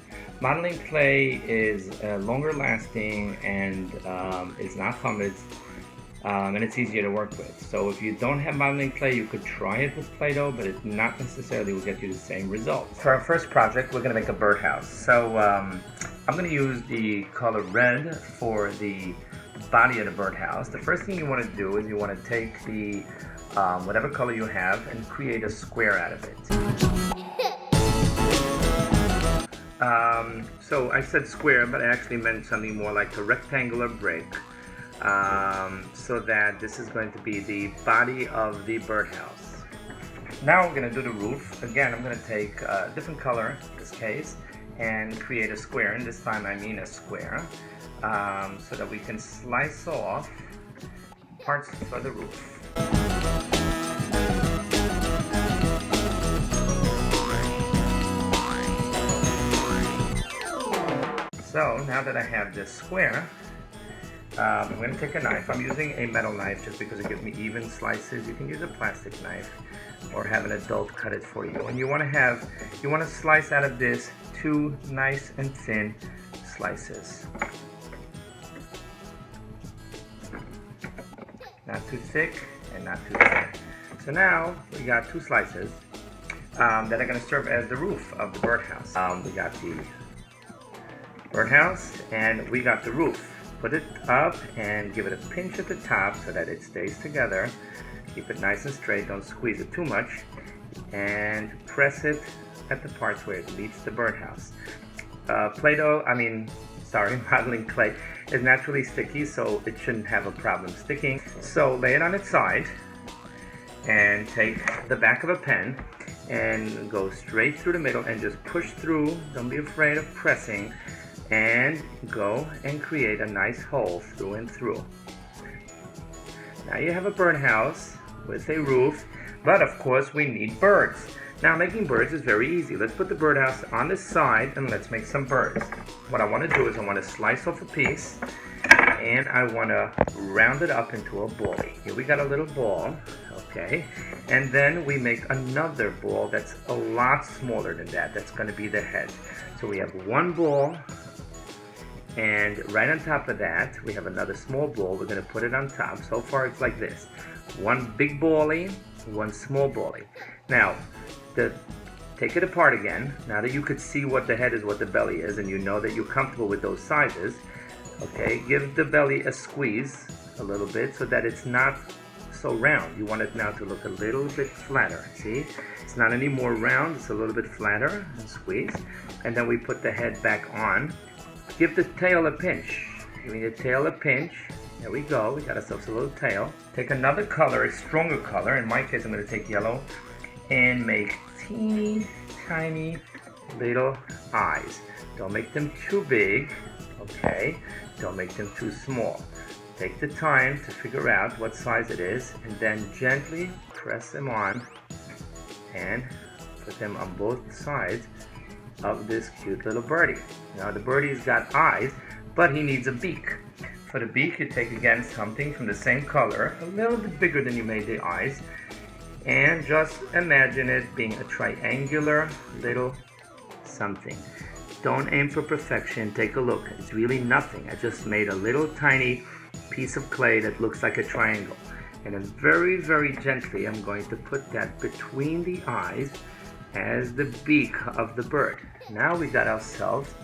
S1: Modeling clay is longer lasting and it's not chametz. And it's easier to work with. So if you don't have modeling clay, you could try it with Play-Doh, but it not necessarily will get you the same results. For our first project, we're going to make a birdhouse. So I'm going to use the color red for the body of the birdhouse. The first thing you want to do is you want to take the whatever color you have and create a square out of it. So I said square, but I actually meant something more like a rectangular brick. So that this is going to be the body of the birdhouse. Now we're going to do the roof. Again, I'm going to take a different color, in this case, and create a square. And this time I mean a square, so that we can slice off parts for the roof. So now that I have this square, I'm going to take a knife. I'm using a metal knife just because it gives me even slices. You can use a plastic knife or have an adult cut it for you. And you want to slice out of this 2 nice and thin slices. Not too thick and not too thin. So now we got 2 slices that are going to serve as the roof of the birdhouse. We got the birdhouse and we got the roof. Put it up and give it a pinch at the top so that it stays together. Keep it nice and straight, don't squeeze it too much. And press it at the parts where it meets the birdhouse. Modeling clay is naturally sticky, so it shouldn't have a problem sticking. So lay it on its side and take the back of a pen and go straight through the middle and just push through. Don't be afraid of pressing, and go and create a nice hole through and through. Now you have a birdhouse with a roof, but of course we need birds. Now making birds is very easy. Let's put the birdhouse on the side and let's make some birds. What I want to do is I want to slice off a piece and I want to round it up into a ball. Here we got a little ball, okay? And then we make another ball that's a lot smaller than that. That's going to be the head. So we have one ball, and right on top of that we have another small ball. We're going to put it on top. So far it's like this: one big bally, one small bally. Now take it apart again. Now that you could see what the head is, what the belly is, and you know that you're comfortable with those sizes, okay, give the belly a squeeze a little bit so that it's not so round. You want it now to look a little bit flatter. See, it's not any more round, it's a little bit flatter, and squeeze. And then we put the head back on. Give the tail a pinch. Giving the tail a pinch. There we go. We got ourselves a little tail. Take another color, a stronger color. In my case, I'm going to take yellow and make teeny tiny little eyes. Don't make them too big, okay? Don't make them too small. Take the time to figure out what size it is and then gently press them on and put them on both sides of this cute little birdie. Now the birdie's got eyes, but he needs a beak. For the beak, you take again something from the same color, a little bit bigger than you made the eyes, and just imagine it being a triangular little something. Don't aim for perfection. Take a look. It's really nothing. I just made a little tiny piece of clay that looks like a triangle. And then very, very gently, I'm going to put that between the eyes as the beak of the bird. Now we got ourselves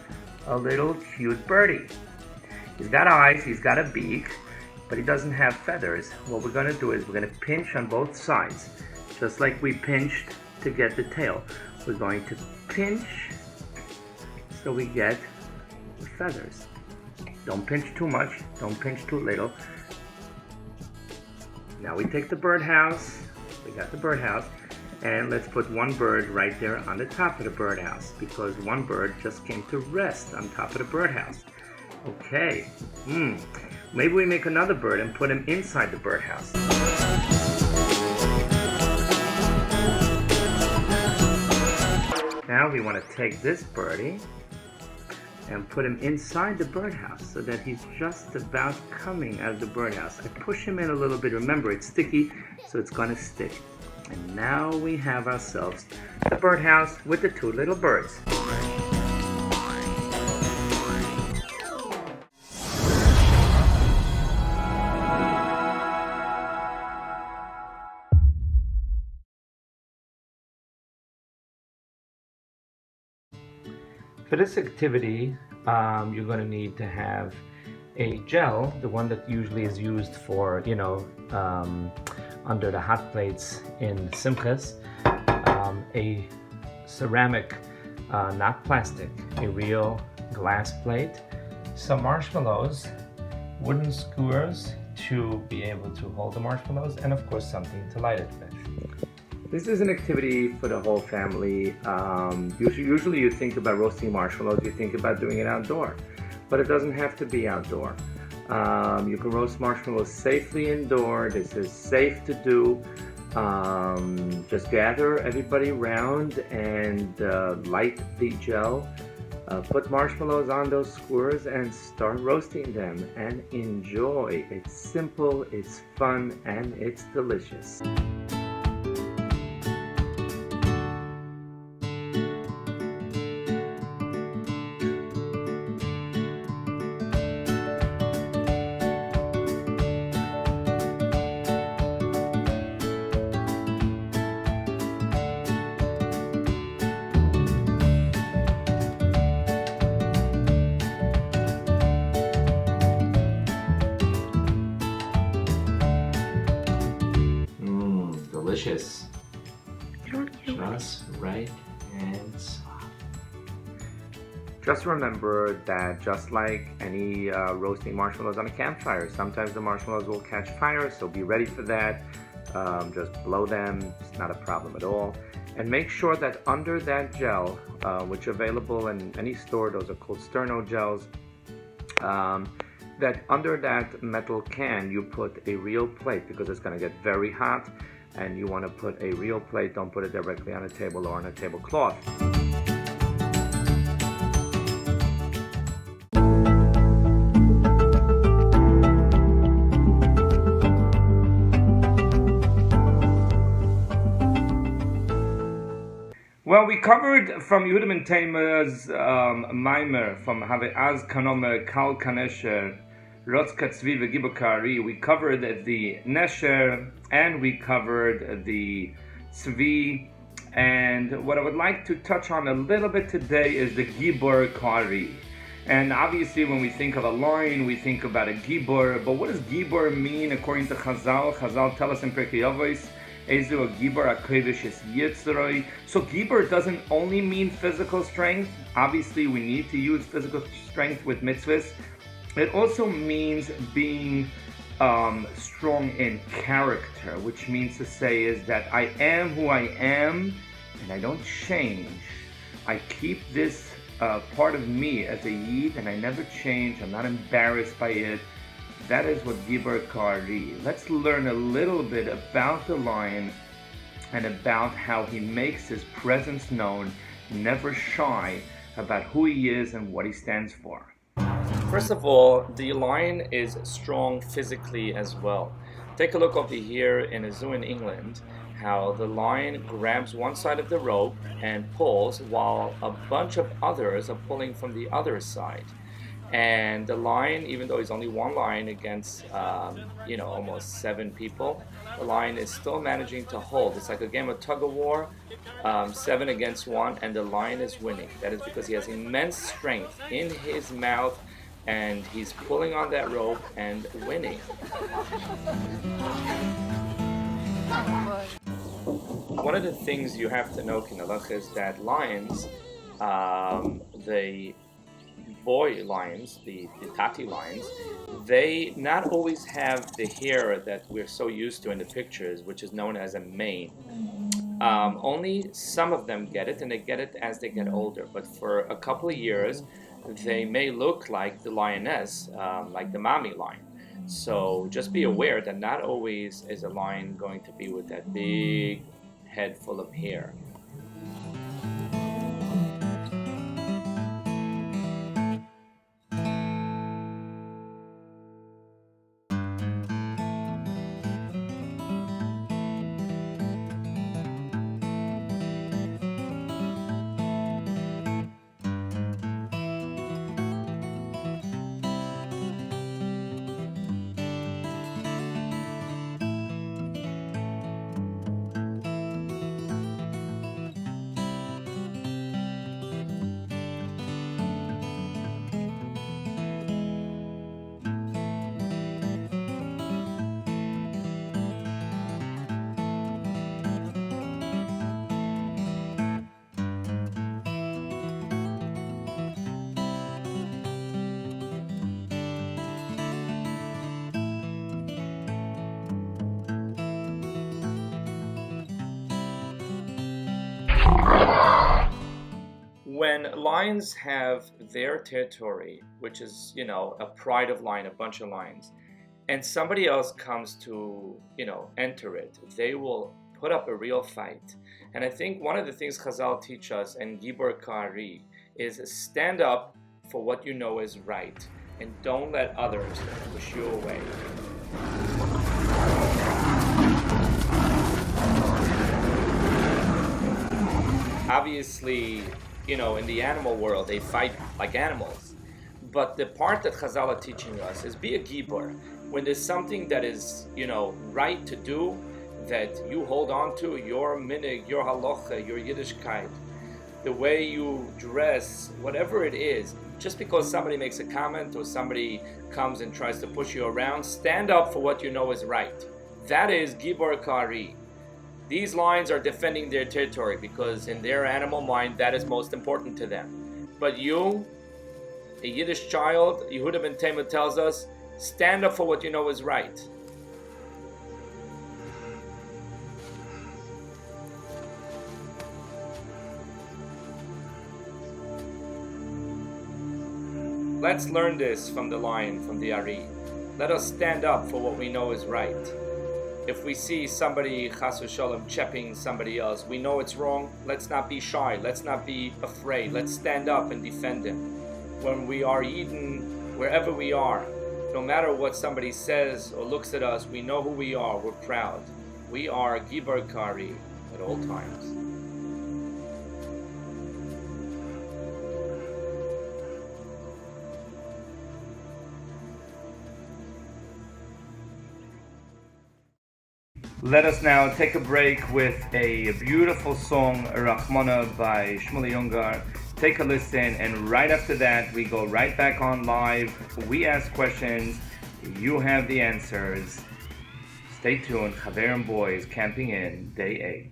S1: a little cute birdie. He's got eyes, he's got a beak, but he doesn't have feathers. What we're going to do is we're going to pinch on both sides, just like we pinched to get the tail. We're going to pinch so we get the feathers. Don't pinch too much, don't pinch too little. Now we take the birdhouse, we got the birdhouse, and let's put one bird right there on the top of the birdhouse, because one bird just came to rest on top of the birdhouse. Okay, maybe we make another bird and put him inside the birdhouse. Now we want to take this birdie and put him inside the birdhouse so that he's just about coming out of the birdhouse. I push him in a little bit. Remember, it's sticky, so it's going to stick. And now we have ourselves the birdhouse with the 2 little birds. For this activity, you're going to need to have a gel, the one that usually is used for, under the hot plates in simchas, a ceramic, not plastic, a real glass plate, some marshmallows, wooden skewers to be able to hold the marshmallows, and of course something to light it with. This is an activity for the whole family. Usually you think about roasting marshmallows, you think about doing it outdoor, but it doesn't have to be outdoor. You can roast marshmallows safely indoor. This is safe to do. Just gather everybody around and light the gel Put marshmallows on those skewers and start roasting them and enjoy. It's simple, it's fun, and it's delicious. Delicious. Just right and soft. Just remember that just like any roasting marshmallows on a campfire, sometimes the marshmallows will catch fire, so be ready for that. Just blow them, it's not a problem at all. And make sure that under that gel, which are available in any store, those are called sterno gels, that under that metal can you put a real plate, because it's going to get very hot, and you want to put a real plate. Don't put it directly on a table or on a tablecloth. Well, we covered from Yehuda ben Taima's Maimer, from Have Az Kanome Kal Kanesher Rotzka Tzvi V'Gibur Kari. We covered the Nesher and we covered the Tzvi. And what I would like to touch on a little bit today is the Gibur Kari. And obviously when we think of a lion, we think about a Gibur. But what does Gibur mean according to Chazal? Chazal tell us in Pirkei Avos, Ezu a Gibur HaKodesh is Yitzroi. So Gibur doesn't only mean physical strength. Obviously we need to use physical strength with mitzvahs. It also means being strong in character, which means to say is that I am who I am and I don't change. I keep this part of me as a Yid and I never change. I'm not embarrassed by it. That is what Gibur Kari. Let's learn a little bit about the lion and about how he makes his presence known, never shy about who he is and what he stands for. First of all, the lion is strong physically as well. Take a look over here in a zoo in England, how the lion grabs one side of the rope and pulls while a bunch of others are pulling from the other side. And the lion, even though he's only one lion against, almost 7 people, the lion is still managing to hold. It's like a game of tug-of-war, 7 against 1, and the lion is winning. That is because he has immense strength in his mouth, and he's pulling on that rope and winning. One of the things you have to know, Kinalach, is that lions, the boy lions, the tati lions, they not always have the hair that we're so used to in the pictures, which is known as a mane. Only some of them get it, and they get it as they get older. But for a couple of years, they may look like the lioness, like the mommy lion. So just be aware that not always is a lion going to be with that big head full of hair. When lions have their territory, which is, a pride of lion, a bunch of lions, and somebody else comes to, enter it, they will put up a real fight. And I think one of the things Chazal teach us in Gibur Kari is stand up for what you know is right and don't let others push you away. Obviously, in the animal world, they fight like animals. But the part that Chazal are teaching us is be a gibor. When there's something that is, right to do, that you hold on to, your minig, your halacha, your Yiddishkeit, the way you dress, whatever it is, just because somebody makes a comment or somebody comes and tries to push you around, stand up for what you know is right. That is gibor kari. These lions are defending their territory because in their animal mind, that is most important to them. But you, a Yiddish child, Yehuda ben Tema tells us, stand up for what you know is right. Let's learn this from the lion, from the Ari. Let us stand up for what we know is right. If we see somebody, chas v'shalom, chepping somebody else, we know it's wrong. Let's not be shy. Let's not be afraid. Let's stand up and defend him. When we are Eden, wherever we are, no matter what somebody says or looks at us, we know who we are. We're proud. We are Gibor Kari at all times. Let us now take a break with a beautiful song, Rachmana by Shmuley Ungar. Take a listen, and right after that, we go right back on live. We ask questions, you have the answers. Stay tuned, Chaverimboyz Camping In, Day 8.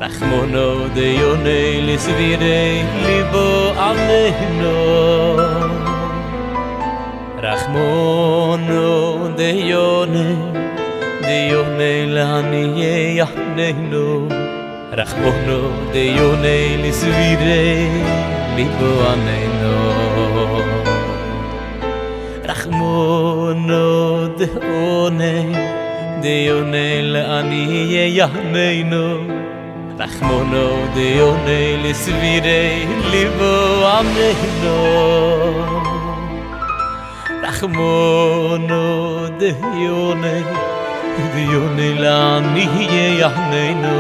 S3: Rachmono de yone lisvire libo ameno Rachmono de yone lani yahneno Rachmono de yone lisvire libo ameno Rachmono de yone lani yahneno Rachmono de yone lisvire libo ameno Rachmono de yone lani yahneno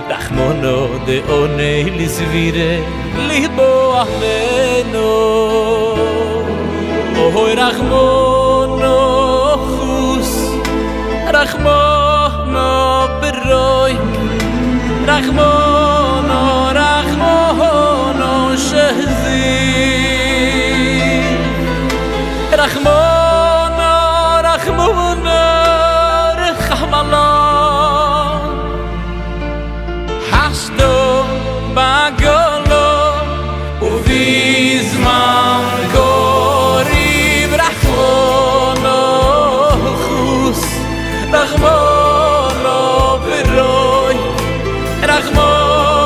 S3: Rachmono de yone lisvire libo ameno Ohoy Rachmono chus Rachmono beroy Rachmono, Rachmono, shehzi Rachmono, Rachmono, Rechmala Hashto bagolo Uvizman gorib Rachmono, chus Rachmono, beroy Rachmono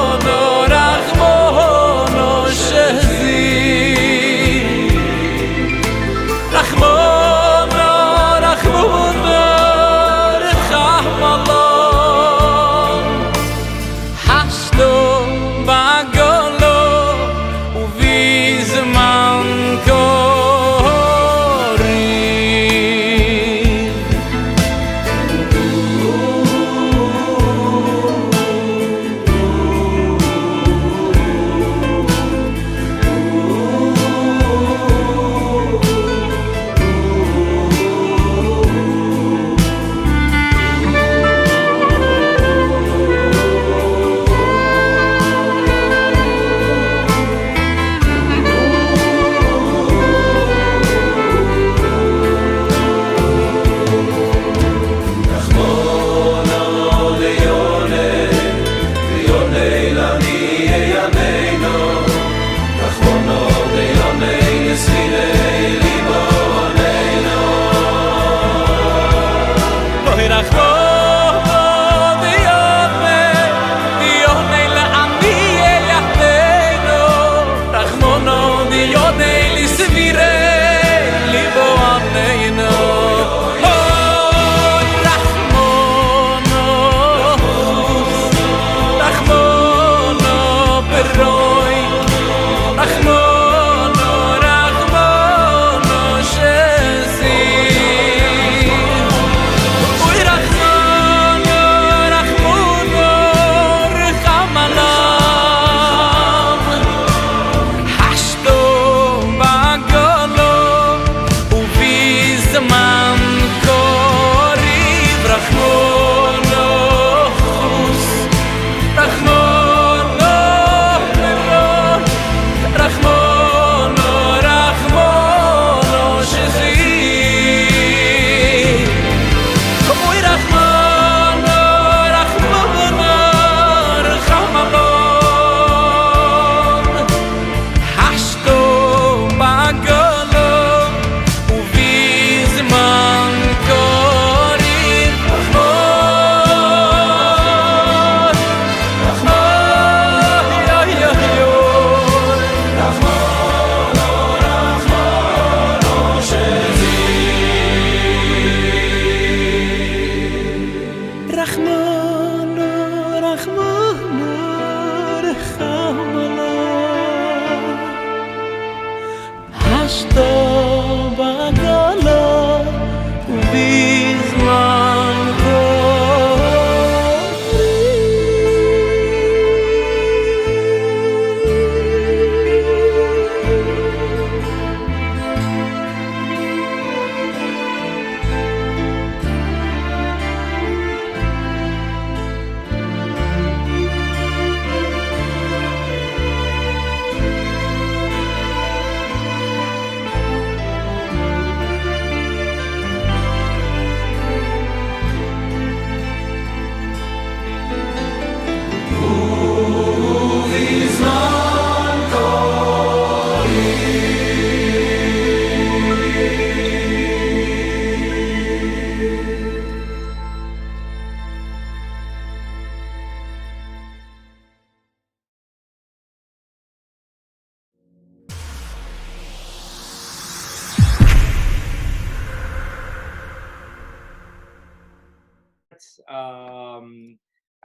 S6: I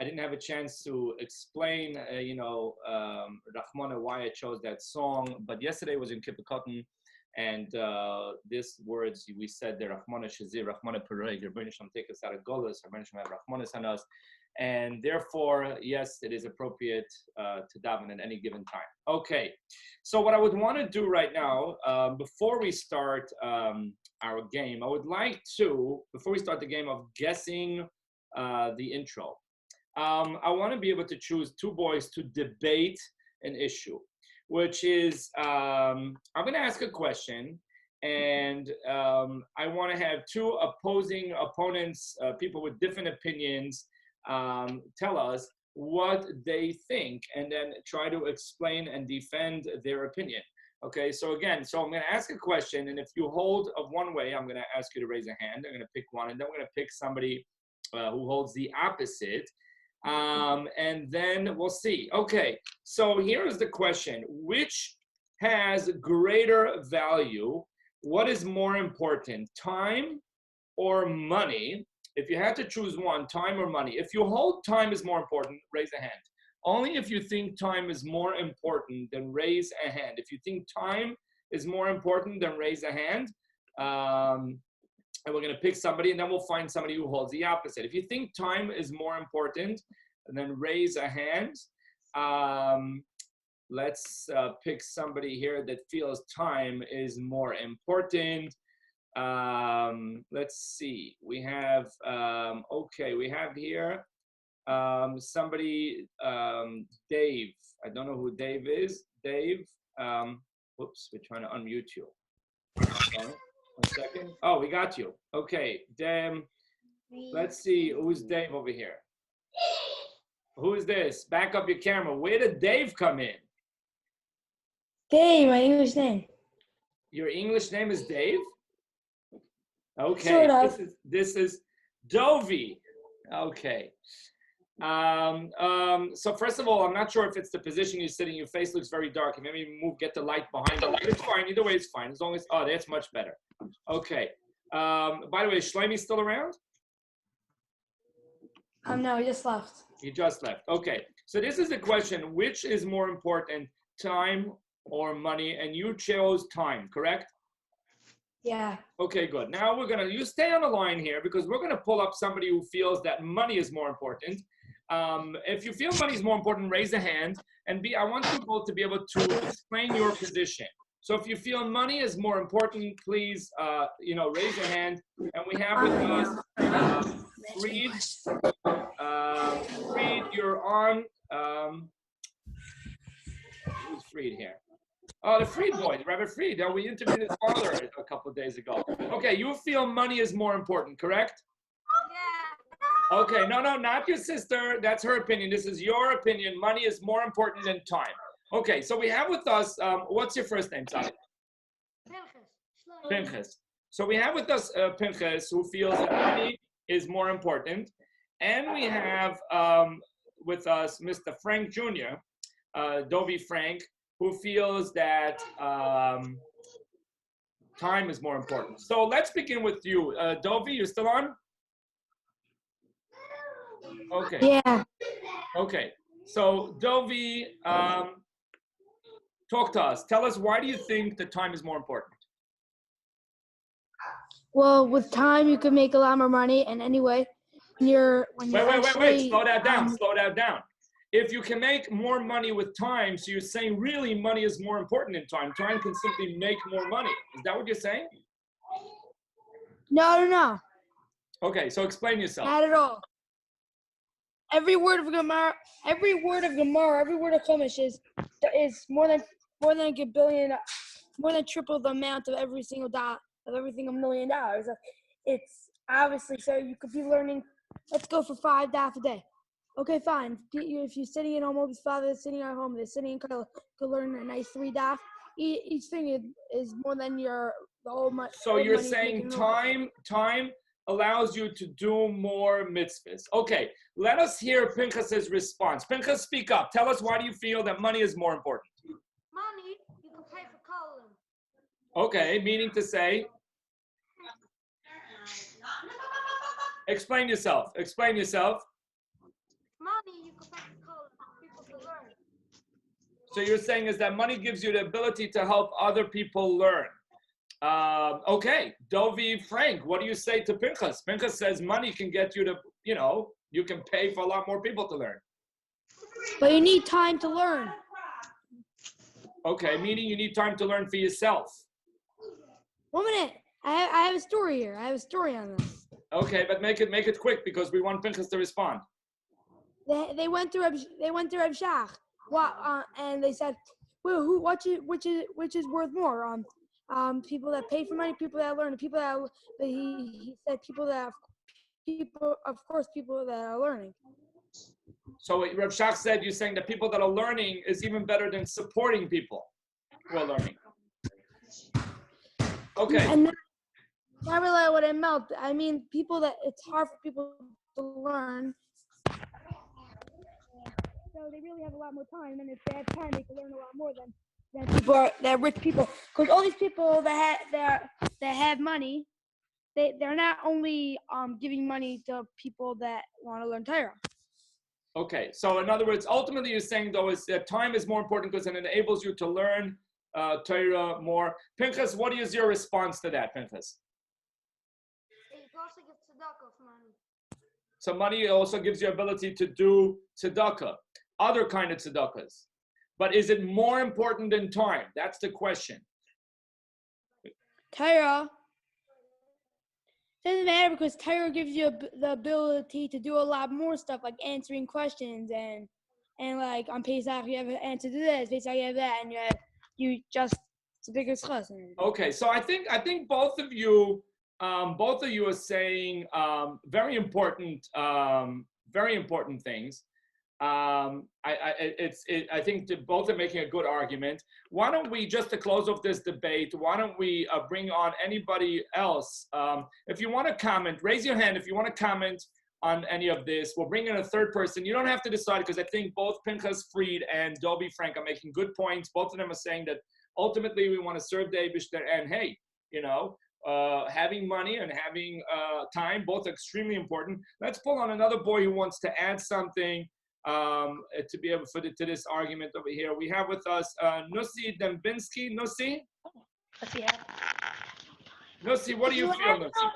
S6: didn't have a chance to explain, Rahmana, why I chose that song. But yesterday was in Kippur Cotton, and these words we said, the Rahmana Shazir, Rahmana Pereg, Rabbeinu Shalom take us out of Golas, Rabbeinu Shalom have Rahmanas on us. And therefore, yes, it is appropriate to daven at any given time. Okay, so what I would want to do right now, before we start our game, I would like to, before we start the game of guessing the intro, I want to be able to choose two boys to debate an issue, which is, I'm going to ask a question, and I want to have two opposing opponents, people with different opinions, tell us what they think, and then try to explain and defend their opinion. Okay, so again, I'm going to ask a question, and if you hold of one way, I'm going to ask you to raise a hand. I'm going to pick one, and then we're going to pick somebody who holds the opposite, and then we'll see. Okay, so here is the question: which has greater value? What is more important, time or money? If you had to choose one, time or money. If you hold time is more important, raise a hand. Only if you think time is more important, then raise a hand. If you think time is more important, then raise a hand. And we're going to pick somebody, and then we'll find somebody who holds the opposite. If you think time is more important, then raise a hand. Let's pick somebody here that feels time is more important. Let's see. We have, we have here somebody, Dave. I don't know who Dave is. Dave, whoops, we're trying to unmute you. Okay, 1 second. Oh, we got you. Okay, let's see. Who's Dave over here? Who is this? Back up your camera. Where did Dave come in?
S9: Dave, my English name.
S6: Your English name is Dave? Okay.
S9: Sort of.
S6: This is Dovi. Okay. So first of all, I'm not sure if it's the position you're sitting. Your face looks very dark. Maybe get the light behind you. It's fine. Either way, it's fine. As long as, that's much better. Okay. By the way, is Shlomi still around?
S9: No, he just left.
S6: He just left. Okay. So this is the question: which is more important, time or money? And you chose time, correct?
S9: Yeah.
S6: Okay, good. Now you stay on the line here, because we're gonna pull up somebody who feels that money is more important. If you feel money is more important, raise a hand, and I want you both to be able to explain your position. So if you feel money is more important, please, raise a hand. And we have with us Freed. Freed, you're on. Who's Freed here? Oh, the Freed boy, Rabbi Freed. We interviewed his father a couple of days ago. Okay, you feel money is more important, correct? Yeah. Okay, no, not your sister. That's her opinion. This is your opinion. Money is more important than time. Okay, so we have with us, what's your first name, Sally? Pinchas. So we have with us Pinchas, who feels that money is more important. And we have with us Mr. Frank Jr., Dovi Frank, who feels that time is more important. So let's begin with you. Dovi, you still on? Okay.
S9: Yeah.
S6: Okay. So Dovi, talk to us. Tell us, why do you think that time is more important?
S9: Well, with time, you can make a lot more money. And anyway,
S6: wait. Slow that down. If you can make more money with time, so you're saying really money is more important than time. Time can simply make more money. Is that what you're saying?
S9: No.
S6: Okay, so explain yourself.
S9: Not at all. Every word of Gemara, every word of Chumash is more than a billion, more than triple the amount of every single dollar, of everything $1 million. It's obviously, so you could be learning, let's go for 5 daf a day. Okay, fine. If you're sitting at home, or his father is sitting at home, they're sitting in Kala, could learn a nice 3 daf. Each thing is more than the whole money.
S6: So you're saying time allows you to do more mitzvahs. Okay, let us hear Pinchas's response. Pinchas, speak up. Tell us, why do you feel that money is more important?
S7: Money, you can pay for college.
S6: Okay, meaning to say? Explain yourself. Explain yourself.
S9: Money, you can call people to learn.
S6: So you're saying is that money gives you the ability to help other people learn. Okay, Dovi Frank, what do you say to Pinchas? Pinchas says money can get you to, you can pay for a lot more people to learn.
S9: But you need time to learn.
S6: Okay, meaning you need time to learn for yourself.
S9: 1 minute. I have a story here. I have a story on this.
S6: Okay, but make it quick because we want Pinchas to respond.
S9: They went to Reb Shach. And they said, well, which is worth more? People that pay for money, people that learn, people that he said people that are learning.
S6: So Reb Shach said, you're saying that people that are learning is even better than supporting people who are learning. Okay.
S9: And not really what I meant. I mean, people that it's hard for people to learn. So they really have a lot more time, and if they have time, they can learn a lot more than people that rich people. Because all these people that have money, they're not only giving money to people that want to learn Torah.
S6: Okay, so in other words, ultimately you're saying though is that time is more important because it enables you to learn Torah more. Pinchas, what is your response to that, Pinchas?
S9: It also gives tzedakah for money.
S6: So money also gives you ability to do tzedakah, other kind of tzedakahs. But is it more important than time? That's the question.
S9: Torah doesn't matter because Torah gives you the ability to do a lot more stuff like answering questions and like on Pesach you have an answer to this, Pesach you have that, and it's a bigger schus.
S6: Okay, so I think both of you are saying very important things. I think both are making a good argument. Why don't we, just to close off this debate, why don't we bring on anybody else? If you want to comment, raise your hand if you want to comment on any of this. We'll bring in a third person. You don't have to decide because I think both Pinchas Fried and Dobie Frank are making good points. Both of them are saying that ultimately we want to serve the Eibishter, and hey, having money and having time, both extremely important. Let's pull on another boy who wants to add something to be able to this argument over here. We have with us Nussi Dembinski. Nussi? Nussi, what do you feel, Nussi?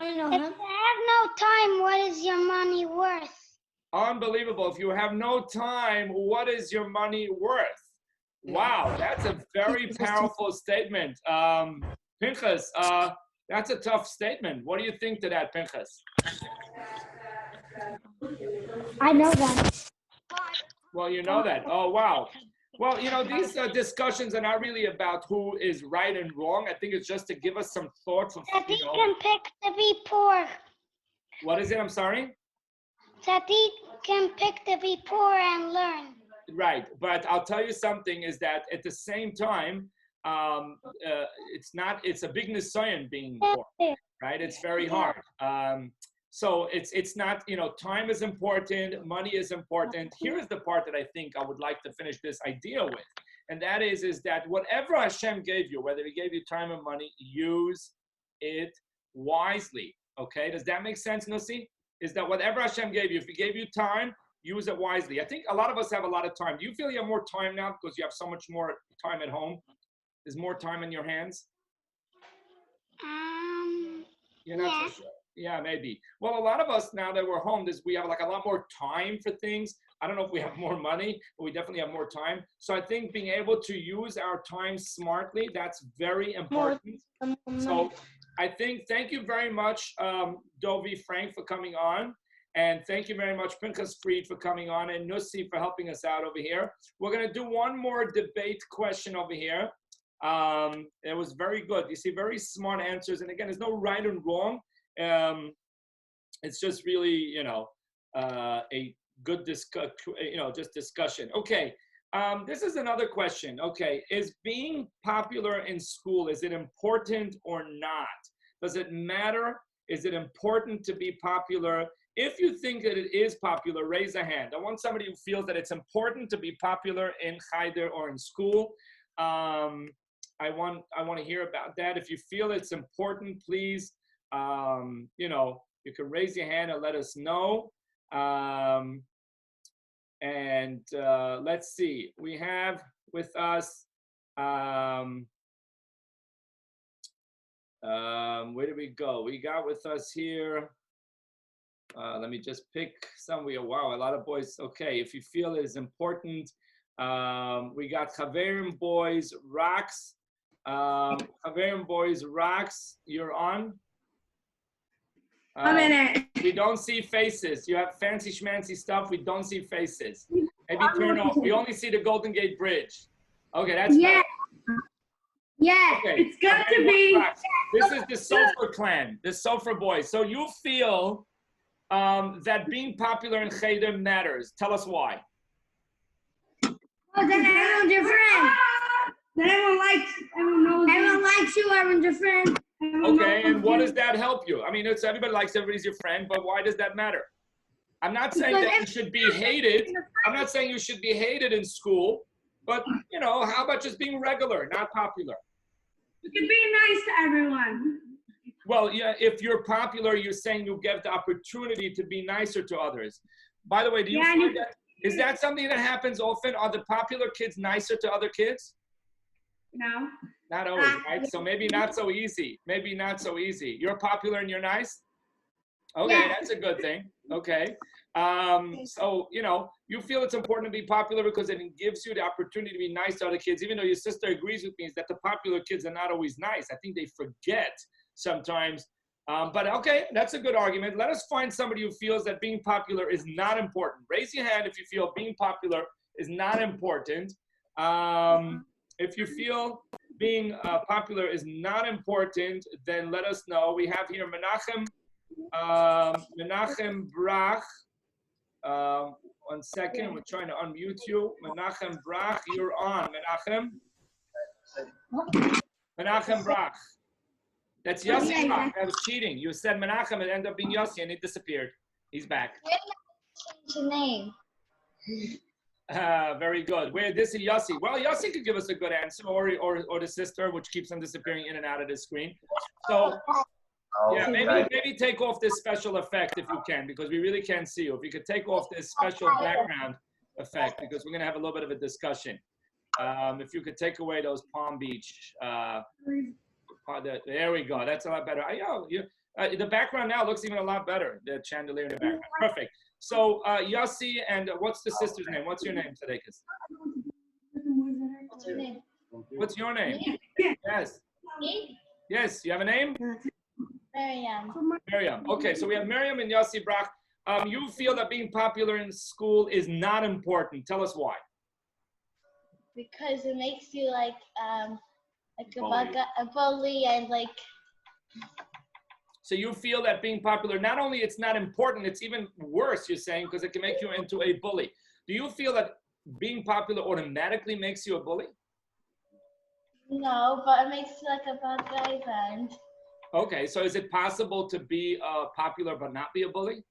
S7: If you have no time, what is your money worth?
S6: Unbelievable. If you have no time, what is your money worth? Wow, that's a very powerful statement. Pinchas, that's a tough statement. What do you think to that, Pinchas?
S5: I know that.
S6: Well, you know that. Oh, wow. Well, these discussions are not really about who is right and wrong. I think it's just to give us some thoughts of,
S7: That he can pick to be poor.
S6: What is it? I'm sorry?
S7: That he can pick to be poor and learn.
S6: Right. But I'll tell you something is that at the same time, it's a big nisayon being poor, right? It's very hard. So it's not, time is important, money is important. Here is the part that I think I would like to finish this idea with. And that is that whatever Hashem gave you, whether he gave you time or money, use it wisely. Okay, does that make sense, Nussi? Is that whatever Hashem gave you, if he gave you time, use it wisely. I think a lot of us have a lot of time. Do you feel you have more time now because you have so much more time at home? There's more time in your hands? You're not so sure. Yeah, maybe. Well, a lot of us now that we're home, we have like a lot more time for things. I don't know if we have more money, but we definitely have more time. So I think being able to use our time smartly, that's very important. So I think, thank you very much, Dovi Frank, for coming on. And thank you very much, Pinchas Fried, for coming on, and Nussi for helping us out over here. We're going to do one more debate question over here. It was very good. You see, very smart answers. And again, there's no right and wrong. It's just really, a good just discussion. Okay. This is another question. Okay. Is being popular in school, is it important or not? Does it matter? Is it important to be popular? If you think that it is popular, raise a hand. I want somebody who feels that it's important to be popular in Cheder or in school. I want to hear about that. If you feel it's important, please, You can raise your hand and let us know. Let's see. We have with us. Where did we go? We got with us here. Let me just pick some. Wow, a lot of boys. Okay, if you feel it is important, we got Chaverimboyz rocks. Chaverimboyz rocks. You're on.
S5: I'm in it.
S6: We don't see faces. You have fancy schmancy stuff. We don't see faces. Maybe turn off. We only see the Golden Gate Bridge. Okay, that's
S5: yeah. Yeah,
S6: okay.
S5: It's got to be.
S6: This is the Sofer clan, the Sofer boys. So you feel that being popular in Cheder matters. Tell us why.
S5: Oh, then everyone's your friend. Then everyone likes. Everyone likes you. Everyone's your friend.
S6: Okay, and what does that help you? I mean, it's everybody likes everybody's your friend, but why does that matter? I'm not saying that you should be hated. I'm not saying you should be hated in school, but you know, how about just being regular, not popular?
S5: You can be nice to everyone.
S6: Well, yeah, if you're popular, you're saying you get the opportunity to be nicer to others. By the way, do you find that, is that something that happens often? Are the popular kids nicer to other kids?
S5: No.
S6: Not always, right? So maybe not so easy. Maybe not so easy. You're popular and you're nice? Okay,
S5: Yeah.
S6: That's a good thing. Okay. So, you know, you feel it's important to be popular because it gives you the opportunity to be nice to other kids, even though your sister agrees with me, is that the popular kids are not always nice. I think they forget sometimes. But okay, that's a good argument. Let us find somebody who feels that being popular is not important. Raise your hand if you feel being popular is not important. If you feel being popular is not important, then let us know. We have here Menachem Brach. 1 second, we're trying to unmute you. Menachem Brach, you're on. Menachem Brach. That's Yossi Brach. That was cheating. You said Menachem, it ended up being Yossi, and it disappeared. He's back.
S7: Change the name.
S6: Very good. Where this is Yossi? Well, Yossi could give us a good answer, or the sister, which keeps on disappearing in and out of the screen. So, yeah, maybe take off this special effect if you can, because we really can't see you. If you could take off this special background effect, because we're going to have a little bit of a discussion. If you could take away those Palm Beach. There we go. That's a lot better. The background now looks even a lot better. The chandelier in the background. Perfect. So, Yossi, and what's the sister's name? What's your name, Tadekas?
S7: What's your name?
S6: What's your name? Yes.
S7: Me?
S6: Yes, you have a name?
S7: Miriam.
S6: Miriam. Okay, so we have Miriam and Yossi Brach. You feel that being popular in school is not important. Tell us why.
S7: Because it makes you like a bully and like.
S6: So you feel that being popular, not only it's not important, it's even worse, you're saying, because it can make you into a bully. Do you feel that being popular automatically makes you a bully?
S7: No, but it makes you like a bad guy then.
S6: Okay, so is it possible to be popular but not be a bully?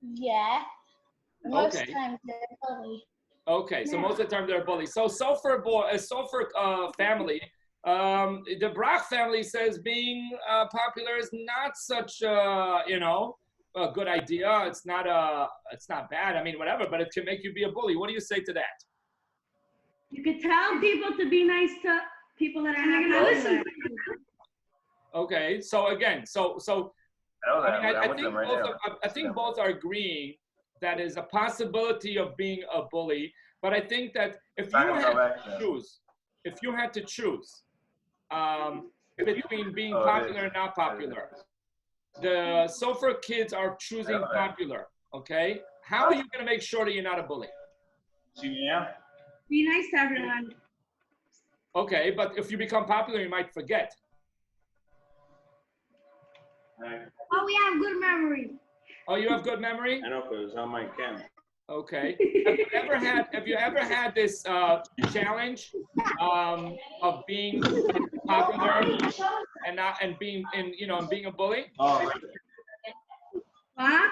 S7: Yeah. Most
S6: Okay.
S7: times they're a bully.
S6: Okay, so most of the time they're a bully. So Sofer family, the Brach family says being popular is not such a good idea. It's not bad. I mean, whatever, but it can make you be a bully. What do you say to that?
S5: You could tell people to be nice to people that are not going to listen.
S6: Okay, so again, I think both are agreeing that is a possibility of being a bully, but I think that if you had to choose between being popular and not popular, the Sofer kids are choosing popular, okay? How are you going to make sure that you're not a bully?
S5: Be nice to everyone.
S6: Okay, but if you become popular, you might forget.
S5: Oh, we have good memory.
S6: Oh, you have good memory?
S10: I know, because it's on my camera.
S6: Okay. Have you ever had this challenge of being popular and being a bully?
S10: Oh.
S5: Huh?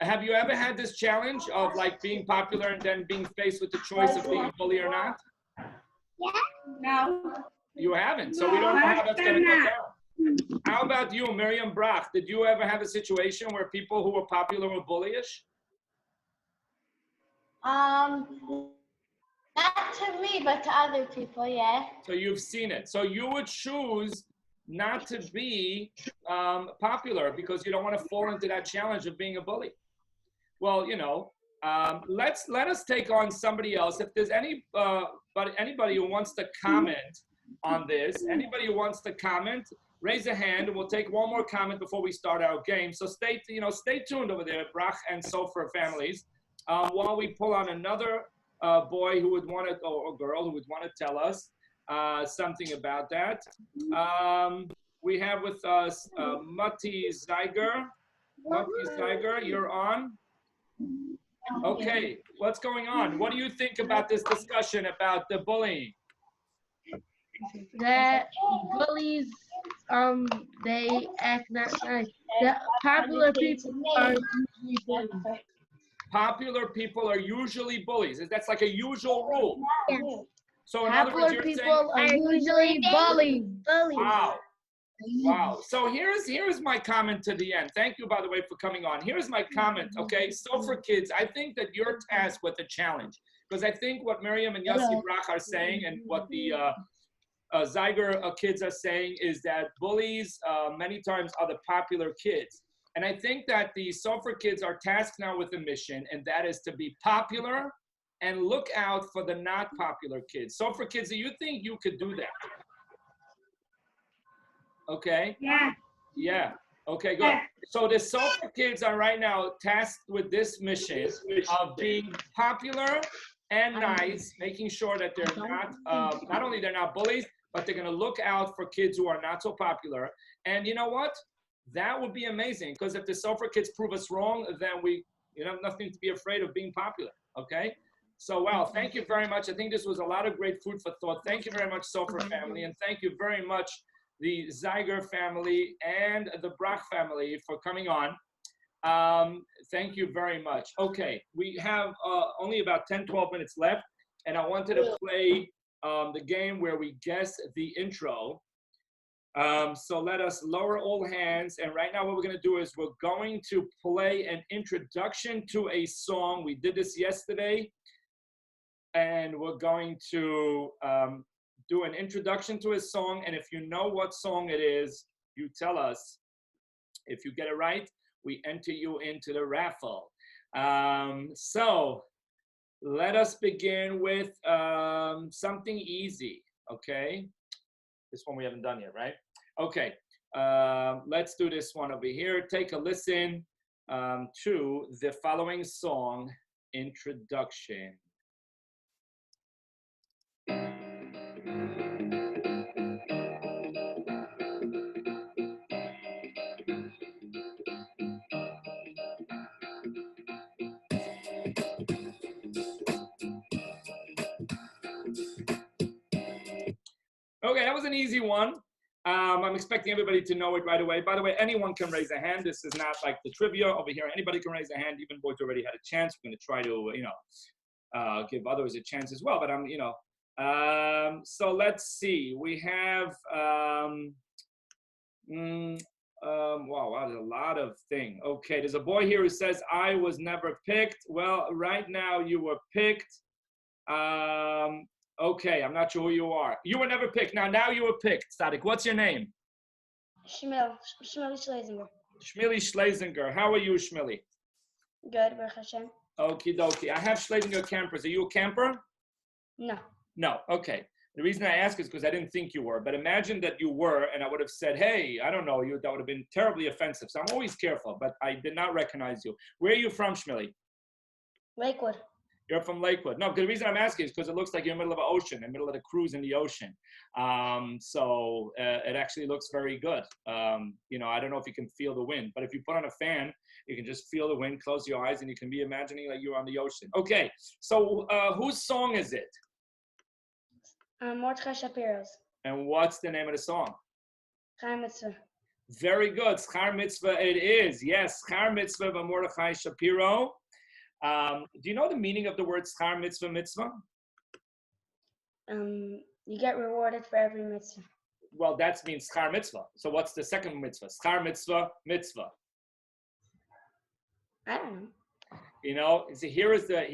S6: Have you ever had this challenge of like being popular and then being faced with the choice of being a bully or not?
S5: No.
S6: You haven't, so we don't know how that's going to go down. How about you, Miriam Brach? Did you ever have a situation where people who were popular were bullyish?
S7: Not to me, but to other people, yeah.
S6: So you've seen it. So you would choose not to be popular because you don't want to fall into that challenge of being a bully. Well, let us take on somebody else. If there's anybody who wants to comment on this, anybody who wants to comment, raise a hand, and we'll take one more comment before we start our game. So stay tuned over there, Brach and Sofer families, while we pull on another boy who would want to, or girl who would want to tell us something about that. We have with us Mati Zeiger. Mati Zeiger, you're on. Okay, what's going on? What do you think about this discussion about the bullying?
S10: That bullies, they act not nice. The popular people are usually bullies.
S6: Popular people are usually bullies. That's like a usual rule. So in other words,
S10: Popular
S6: you're
S10: people
S6: saying,
S10: are usually bullies.
S6: Wow. So here's my comment to the end. Thank you, by the way, for coming on. Here's my comment, okay? So for kids, I think that you're tasked with a challenge. Because I think what Miriam and Yossi Brach are saying and what the Zeiger kids are saying is that bullies many times are the popular kids. And I think that the Sofer kids are tasked now with a mission, and that is to be popular and look out for the not popular kids. Sofer kids, do you think you could do that? Okay? Yeah. Okay, good. So the Sofer kids are right now tasked with this mission of being popular and nice, making sure that they're not only they're not bullies, but they're going to look out for kids who are not so popular. And you know what? That would be amazing, because if the Sofer kids prove us wrong, then we have nothing to be afraid of being popular, okay? So, wow, thank you very much. I think this was a lot of great food for thought. Thank you very much, Sofer family, and thank you very much, the Zeiger family and the Brach family, for coming on. Thank you very much. Okay, we have only about 10, 12 minutes left, and I wanted to play the game where we guess the intro. So let us lower all hands, and right now what we're going to do is we're going to play an introduction to a song. We did this yesterday, and we're going to do an introduction to a song, and if you know what song it is, you tell us. If you get it right, we enter you into the raffle. So let us begin with something easy, okay? This one we haven't done yet, right? Okay, let's do this one over here. Take a listen to the following song, Introduction. Okay, that was an easy one. I'm expecting everybody to know it right away. By the way, anyone can raise a hand. This is not like the trivia over here. Anybody can raise a hand. Even boys already had a chance. We're going to try to, give others a chance as well. But so let's see. We have, wow, there's a lot of things. Okay, there's a boy here who says, I was never picked. Well, right now you were picked. Okay, I'm not sure who you are. You were never picked. Now you were picked. Sadik, what's your name?
S7: Shmili Schlesinger.
S6: Shmili Schlesinger. How are you, Shmili?
S7: Good, Baruch Hashem.
S6: Okie dokie. I have Schlesinger campers. Are you a camper?
S7: No.
S6: No. Okay. The reason I ask is because I didn't think you were. But imagine that you were, and I would have said, hey, I don't know you. That would have been terribly offensive. So I'm always careful. But I did not recognize you. Where are you from, Shmili?
S7: Lakewood.
S6: You're from Lakewood. No, the reason I'm asking is because it looks like you're in the middle of an ocean, in the middle of a cruise in the ocean. So it actually looks very good. I don't know if you can feel the wind, but if you put on a fan, you can just feel the wind, close your eyes, and you can be imagining like you're on the ocean. Okay, so whose song is it?
S7: Mordechai Shapiro's.
S6: And what's the name of the song?
S7: Chai Mitzvah.
S6: Very good. Schar Mitzvah it is. Yes, Schar Mitzvah by Mordechai Shapiro. Do you know the meaning of the word schar mitzvah?
S7: You get rewarded for every mitzvah.
S6: well, that means schar mitzvah. So what's the second mitzvah? Schar mitzvah, mitzvah.
S7: I don't know.
S6: You know, see, here is the,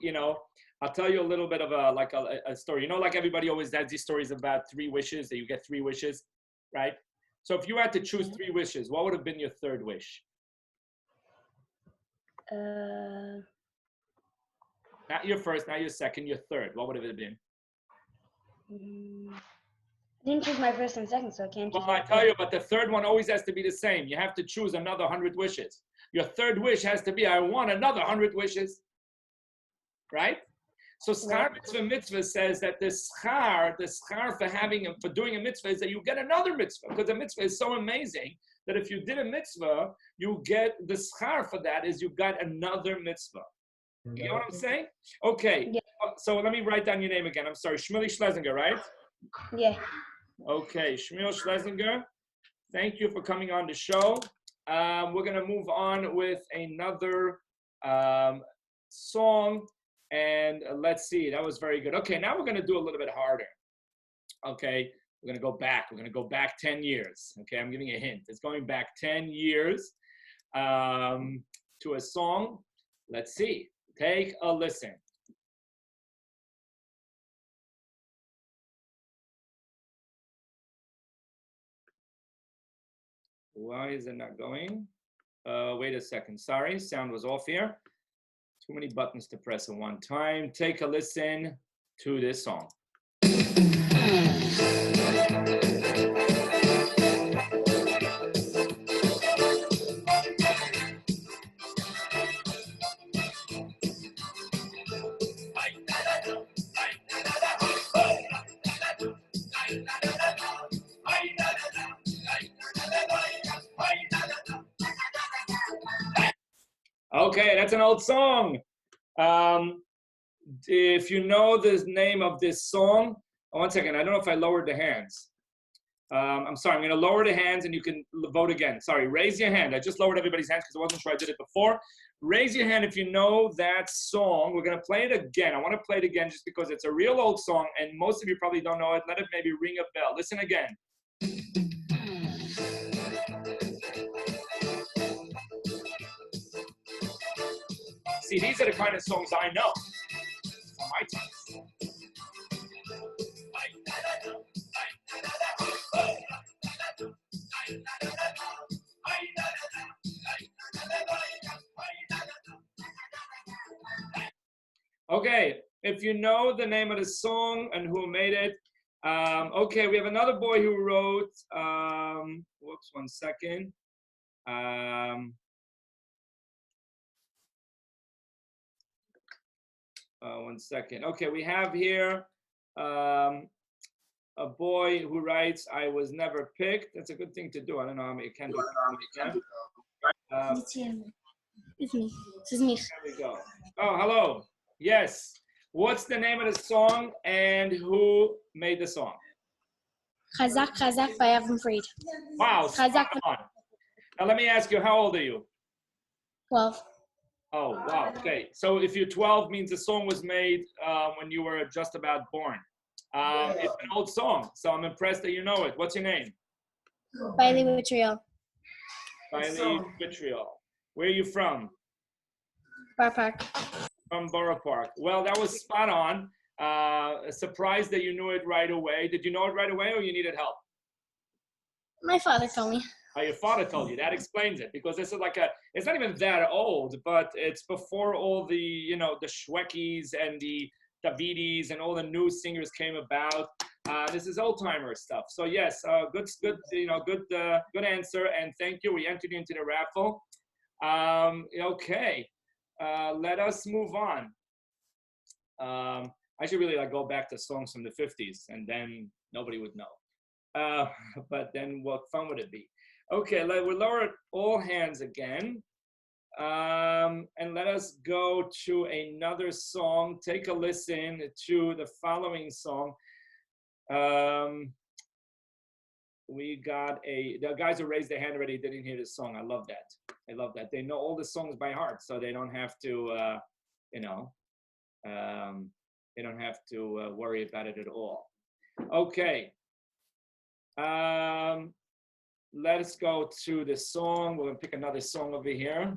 S6: you know, I'll tell you a little bit of a story. You know, like everybody always has these stories about 3 wishes, that you get 3 wishes, right? So if you had to choose 3 wishes, what would have been your 3rd wish? Not your first, not your second, your 3rd. What would it have been?
S7: I didn't choose my first and second, so I can't choose.
S6: Well, I tell you, but the 3rd one always has to be the same. You have to choose another 100 wishes. Your 3rd wish has to be, I want another 100 wishes. Right? So schar mitzvah says that the schar for doing a mitzvah is that you get another mitzvah, because a mitzvah is so amazing that if you did a mitzvah, you get the schar for that is you got another mitzvah. You know what I'm saying? Okay.
S7: Yeah.
S6: So let me write down your name again. I'm sorry, Shmuley Schlesinger, right?
S7: Yeah.
S6: Okay, Shmuel Schlesinger. Thank you for coming on the show. We're gonna move on with another song. And let's see, that was very good. Okay, now we're going to do a little bit harder. Okay, we're going to go back. We're going to go back 10 years. Okay, I'm giving you a hint. It's going back 10 years to a song. Let's see. Take a listen. Why is it not going? Wait a second. Sorry, sound was off here. Too many buttons to press at one time. Take a listen to this song. Okay, that's an old song. If you know the name of this song, one second, I don't know if I lowered the hands. I'm sorry, I'm going to lower the hands and you can vote again. Sorry, raise your hand. I just lowered everybody's hands because I wasn't sure I did it before. Raise your hand if you know that song. We're going to play it again. I want to play it again just because it's a real old song and most of you probably don't know it. Let it maybe ring a bell. Listen again. See, these are the kind of songs I know from my time. Okay, if you know the name of the song and who made it, okay, we have another boy who wrote, whoops, one second. One second. Okay, we have here a boy who writes, I was never picked. That's a good thing to do. I don't know how many can do.
S7: It's me. This is me.
S6: There we go. Oh, hello. Yes. What's the name of the song and who made the song?
S9: Chazak Chazak by Avram Fried.
S6: Wow.
S9: Chazak.
S6: Now let me ask you, how old are you?
S9: 12.
S6: Oh, wow. Okay. So if you're 12 means the song was made when you were just about born. It's an old song, so I'm impressed that you know it. What's your name?
S9: Bailey Vitriol.
S6: Bailey Vitriol. Where are you from?
S9: Bar Park.
S6: From Borough Park. Well, that was spot on. Surprised that you knew it right away. Did you know it right away or you needed help?
S9: My father told me.
S6: Oh, your father told you. That explains it. Because this is like it's not even that old, but it's before all the, you know, the Shwekis and the Davidis and all the new singers came about. This is old-timer stuff. So yes, good answer, and thank you. We entered into the raffle. Okay, let us move on. I should really go back to songs from the 50s, and then nobody would know. But then what fun would it be? Okay, we'll lower all hands again. And let us go to another song. Take a listen to the following song. We got the guys who raised their hand already didn't hear this song. I love that. I love that. They know all the songs by heart, so they don't have to, they don't have to worry about it at all. Okay. Let us go to the song. We're going to pick another song over here.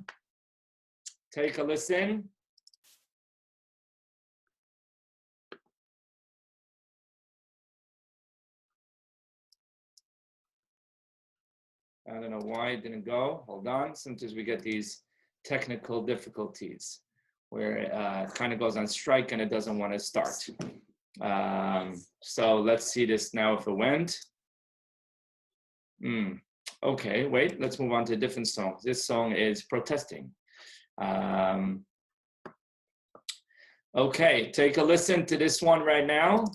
S6: Take a listen. I don't know why it didn't go. Hold on. Sometimes we get these technical difficulties where it kind of goes on strike and it doesn't want to start. So let's see this now if it went. Okay, wait, let's move on to a different song. This song is Protesting. Okay, take a listen to this one right now.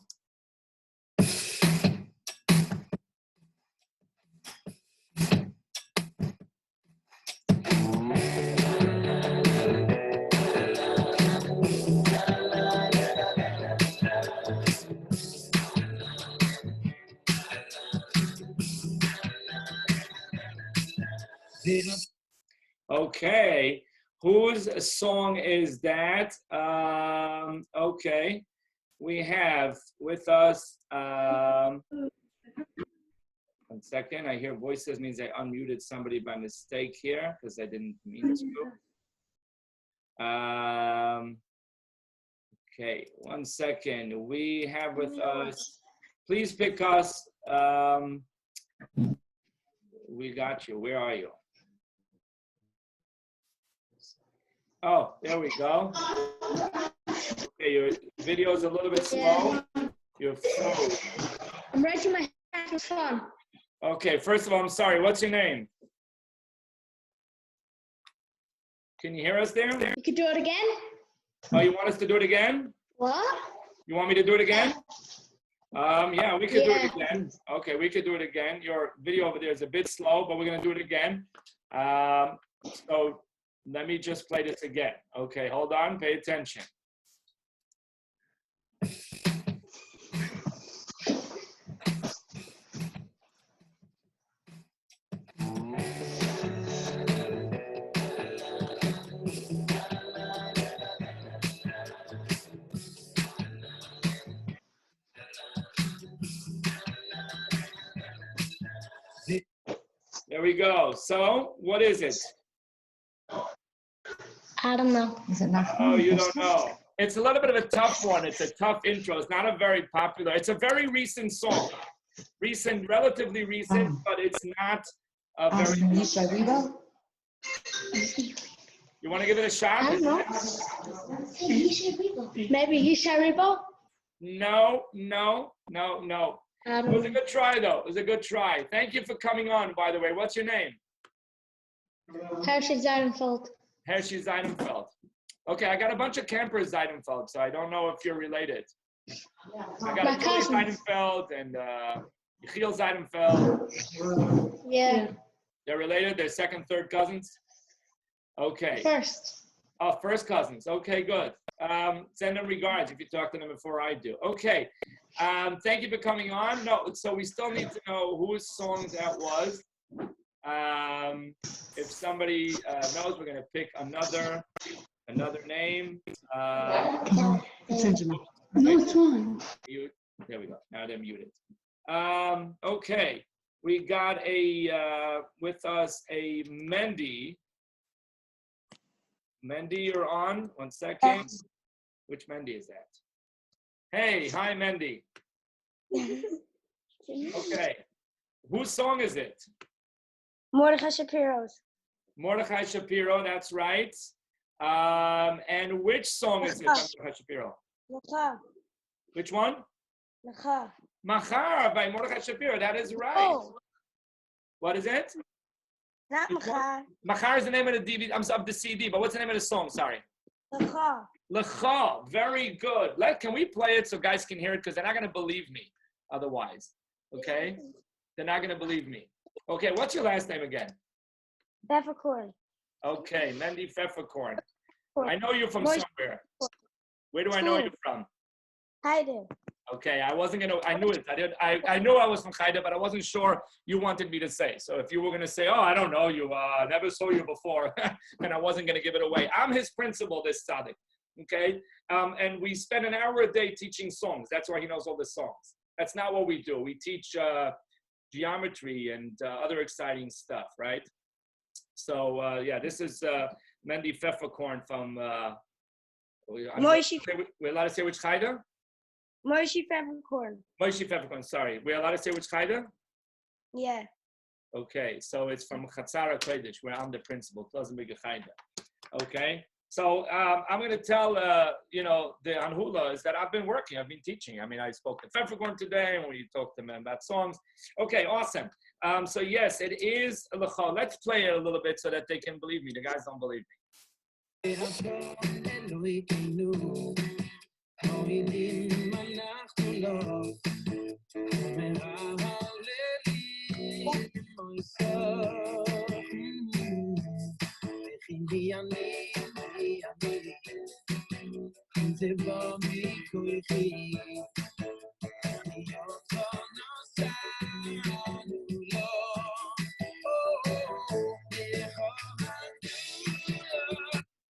S6: Okay, whose song is that? Okay, we have with us, 1 second, I hear voices means I unmuted somebody by mistake here because I didn't mean to. Okay, 1 second, we have with us, please pick us, we got you, where are you? Oh, there we go. Okay, your video is a little bit slow. You're froze.
S5: I'm writing my phone.
S6: Okay, first of all, I'm sorry. What's your name? Can you hear us there?
S5: You could do it again?
S6: Oh, you want us to do it again?
S5: What?
S6: You want me to do it again? Yeah, we could do it again. Okay, we could do it again. Your video over there is a bit slow, but we're going to do it again. So let me just play this again. Okay, hold on. Pay attention. There we go. So, what is it?
S5: I don't know.
S6: Oh, you don't know. It's a little bit of a tough one. It's a tough intro. It's not a very popular. It's a very recent song. Recent, relatively recent, but it's not a very. You want to give it a shot?
S5: I don't know. Maybe Yeshivos?
S6: No. It was a good try, though. It was a good try. Thank you for coming on, by the way. What's your name?
S5: Hershey Zeidenfeld.
S6: Hershey Zeidenfeld. Okay, I got a bunch of campers Zeidenfeld, so I don't know if you're related. I got a Julie Zeidenfeld and Yechiel Zeidenfeld.
S5: Yeah.
S6: They're related? They're second, third cousins? Okay.
S5: First.
S6: Oh, first cousins. Okay, good. Send them regards if you talk to them before I do. Okay. Thank you for coming on. No, so we still need to know whose song that was. If somebody knows, we're going to pick another name.
S8: No, it's fine.
S6: There we go. Now they're muted. Okay. We got with us a Mendy. Mendy, you're on. 1 second. Which Mendy is that? Hey, hi, Mendy. Okay. Whose song is it?
S9: Mordechai Shapiro's.
S6: Mordechai Shapiro, that's right. And which song is it by Mordechai Shapiro?
S9: Lecha.
S6: Which one?
S9: Lecha.
S6: Machar by Mordechai Shapiro, that is right.
S9: Oh.
S6: What is it?
S9: Not Machar.
S6: Machar is the name of the DVD, of the CD, but what's the name of the song? Sorry.
S9: Lecha.
S6: Lecha, very good. Can we play it so guys can hear it? Because they're not going to believe me otherwise. Okay? They're not going to believe me. Okay, what's your last name again?
S9: Pfefferkorn.
S6: Okay, Mendy Pfefferkorn. I know you're from somewhere. Where do I know you from?
S9: Haida.
S6: Okay, I wasn't gonna. I knew it. I knew I was from Haida, but I wasn't sure you wanted me to say. So if you were gonna say, "Oh, I don't know you, never saw you before," then I wasn't gonna give it away. I'm his principal, this tzaddik. Okay, and we spend an hour a day teaching songs. That's why he knows all the songs. That's not what we do. We teach geometry and other exciting stuff, right? So yeah, this is Mendy Pfefferkorn from.
S7: Moishi.
S6: We're allowed to say which chayda?
S7: Moishi Pfefferkorn.
S6: Moishi Pfefferkorn. Sorry, we're allowed to say which chayda?
S7: Yeah.
S6: Okay, so it's from Chatzara Kodesh, where I'm the principal. Doesn't make a chayda. Okay. So I'm going to tell, you know, the Anhula is that I've been working. I've been teaching. I mean, I spoke to Pfefferkorn today, and we talked to them about songs. Okay, awesome. So yes, it is L'cha. Let's play it a little bit so that they can believe me. The guys don't believe me.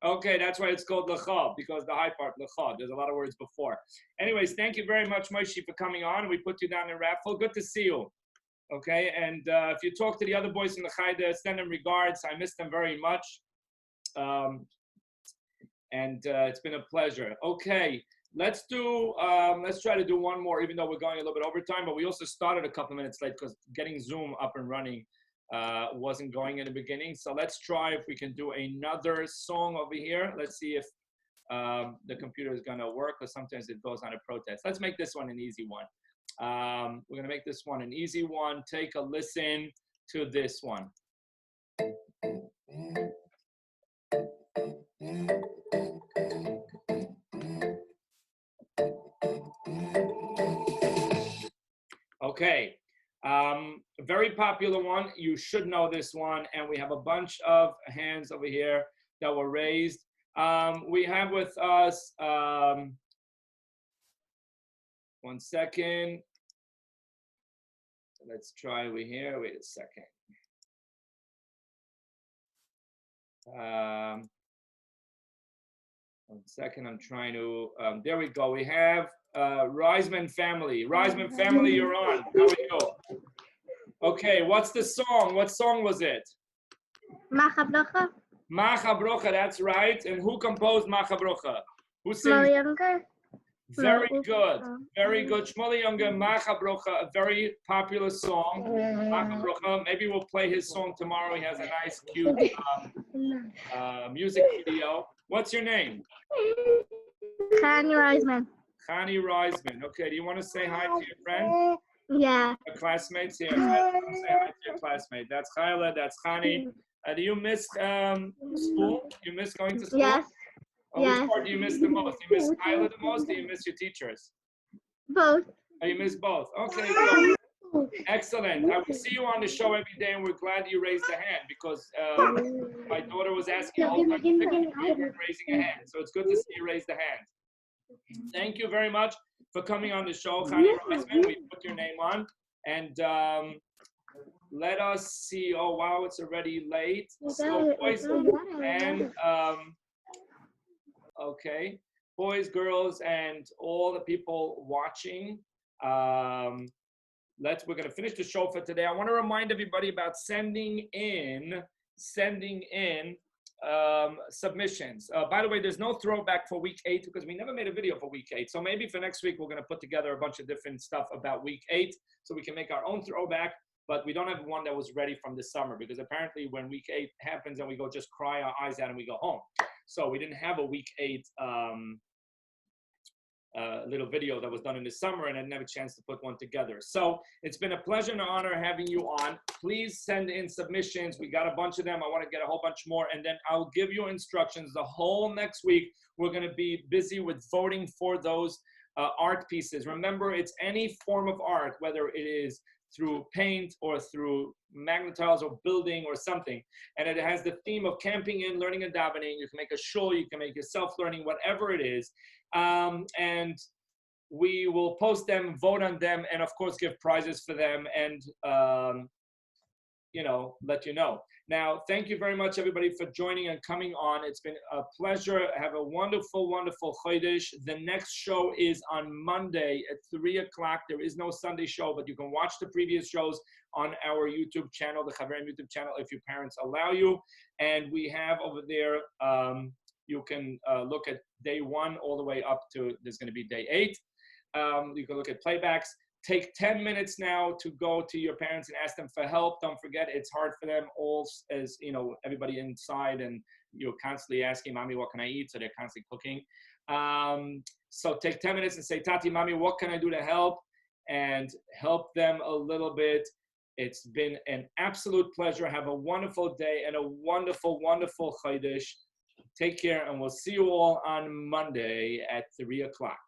S6: Okay, that's why it's called L'cha, because the high part, L'cha. There's a lot of words before. Anyways, thank you very much, Moshe, for coming on. We put you down in raffle. Good to see you. Okay, and if you talk to the other boys in the Chayda, send them regards. I miss them very much. It's been a pleasure. Okay, let's try to do one more, even though we're going a little bit over time, but we also started a couple minutes late because getting Zoom up and running wasn't going in the beginning. So let's try if we can do another song over here. Let's see if the computer is gonna work, because sometimes it goes on a protest. Let's make this one an easy one. We're gonna make this one an easy one. Take a listen to this one. Okay, a very popular one. You should know this one, and we have a bunch of hands over here that were raised. We have with us, one second. Let's try over here. Wait a second. One second, I'm trying to, there we go. We have Reisman family. Reisman family, you're on. How are you? Okay, what's the song? What song was it?
S11: Macha Brocha.
S6: Macha Brocha, that's right. And who composed Macha Brocha? Who sings? Very good. Very good. Shmuel Younger, Macha Brocha, a very popular song. Macha Brocha. Maybe we'll play his song tomorrow. He has a nice, cute music video. What's your name?
S11: Chani Reisman.
S6: Chani Reisman. Okay, do you want to say hi to your friend?
S11: Yeah.
S6: Your classmates here. Say hi to your classmate. That's Chayla, that's Chani. Do you miss school? You miss going to school?
S11: Yes.
S6: Which part do you miss the most? You miss Chayla the most, or you miss your teachers?
S11: Both.
S6: Oh, you miss both. Okay, good. Excellent. I will see you on the show every day, and we're glad you raised a hand, because my daughter was asking all kinds of things and raising a hand. So it's good to see you raise the hand. Thank you very much for coming on the show, Chani Reisman. We put your name on. And let us see. Oh, wow, it's already late. So boys and, okay, boys, girls, and all the people watching, we're going to finish the show for today. I want to remind everybody about sending in submissions. By the way, there's no throwback for week 8 because we never made a video for week 8. So maybe for next week, we're going to put together a bunch of different stuff about week 8 so we can make our own throwback. But we don't have one that was ready from the summer, because apparently when week 8 happens and we go just cry our eyes out and we go home. So we didn't have a week 8 little video that was done in the summer, and I didn't have a chance to put one together. So it's been a pleasure and an honor having you on. Please send in submissions. We got a bunch of them. I want to get a whole bunch more, and then I'll give you instructions. The whole next week, we're going to be busy with voting for those art pieces. Remember, it's any form of art, whether it is through paint or through magnetiles or building or something. And it has the theme of camping in, learning and davening. You can make a shul, you can make your self-learning, whatever it is. And we will post them, vote on them, and of course give prizes for them. And let you know. Now, thank you very much, everybody, for joining and coming on. It's been a pleasure. Have a wonderful, wonderful Chodesh. The next show is on Monday at 3 o'clock. There is no Sunday show, but you can watch the previous shows on our YouTube channel, the Chaverim YouTube channel, if your parents allow you. And we have over there, you can look at day 1 all the way up to, there's going to be day 8. You can look at playbacks. Take 10 minutes now to go to your parents and ask them for help. Don't forget, it's hard for them all, as everybody inside, and you're constantly asking, Mommy, what can I eat? So they're constantly cooking. So take 10 minutes and say, Tati, Mommy, what can I do to help? And help them a little bit. It's been an absolute pleasure. Have a wonderful day and a wonderful, wonderful Chodesh. Take care, and we'll see you all on Monday at 3 o'clock.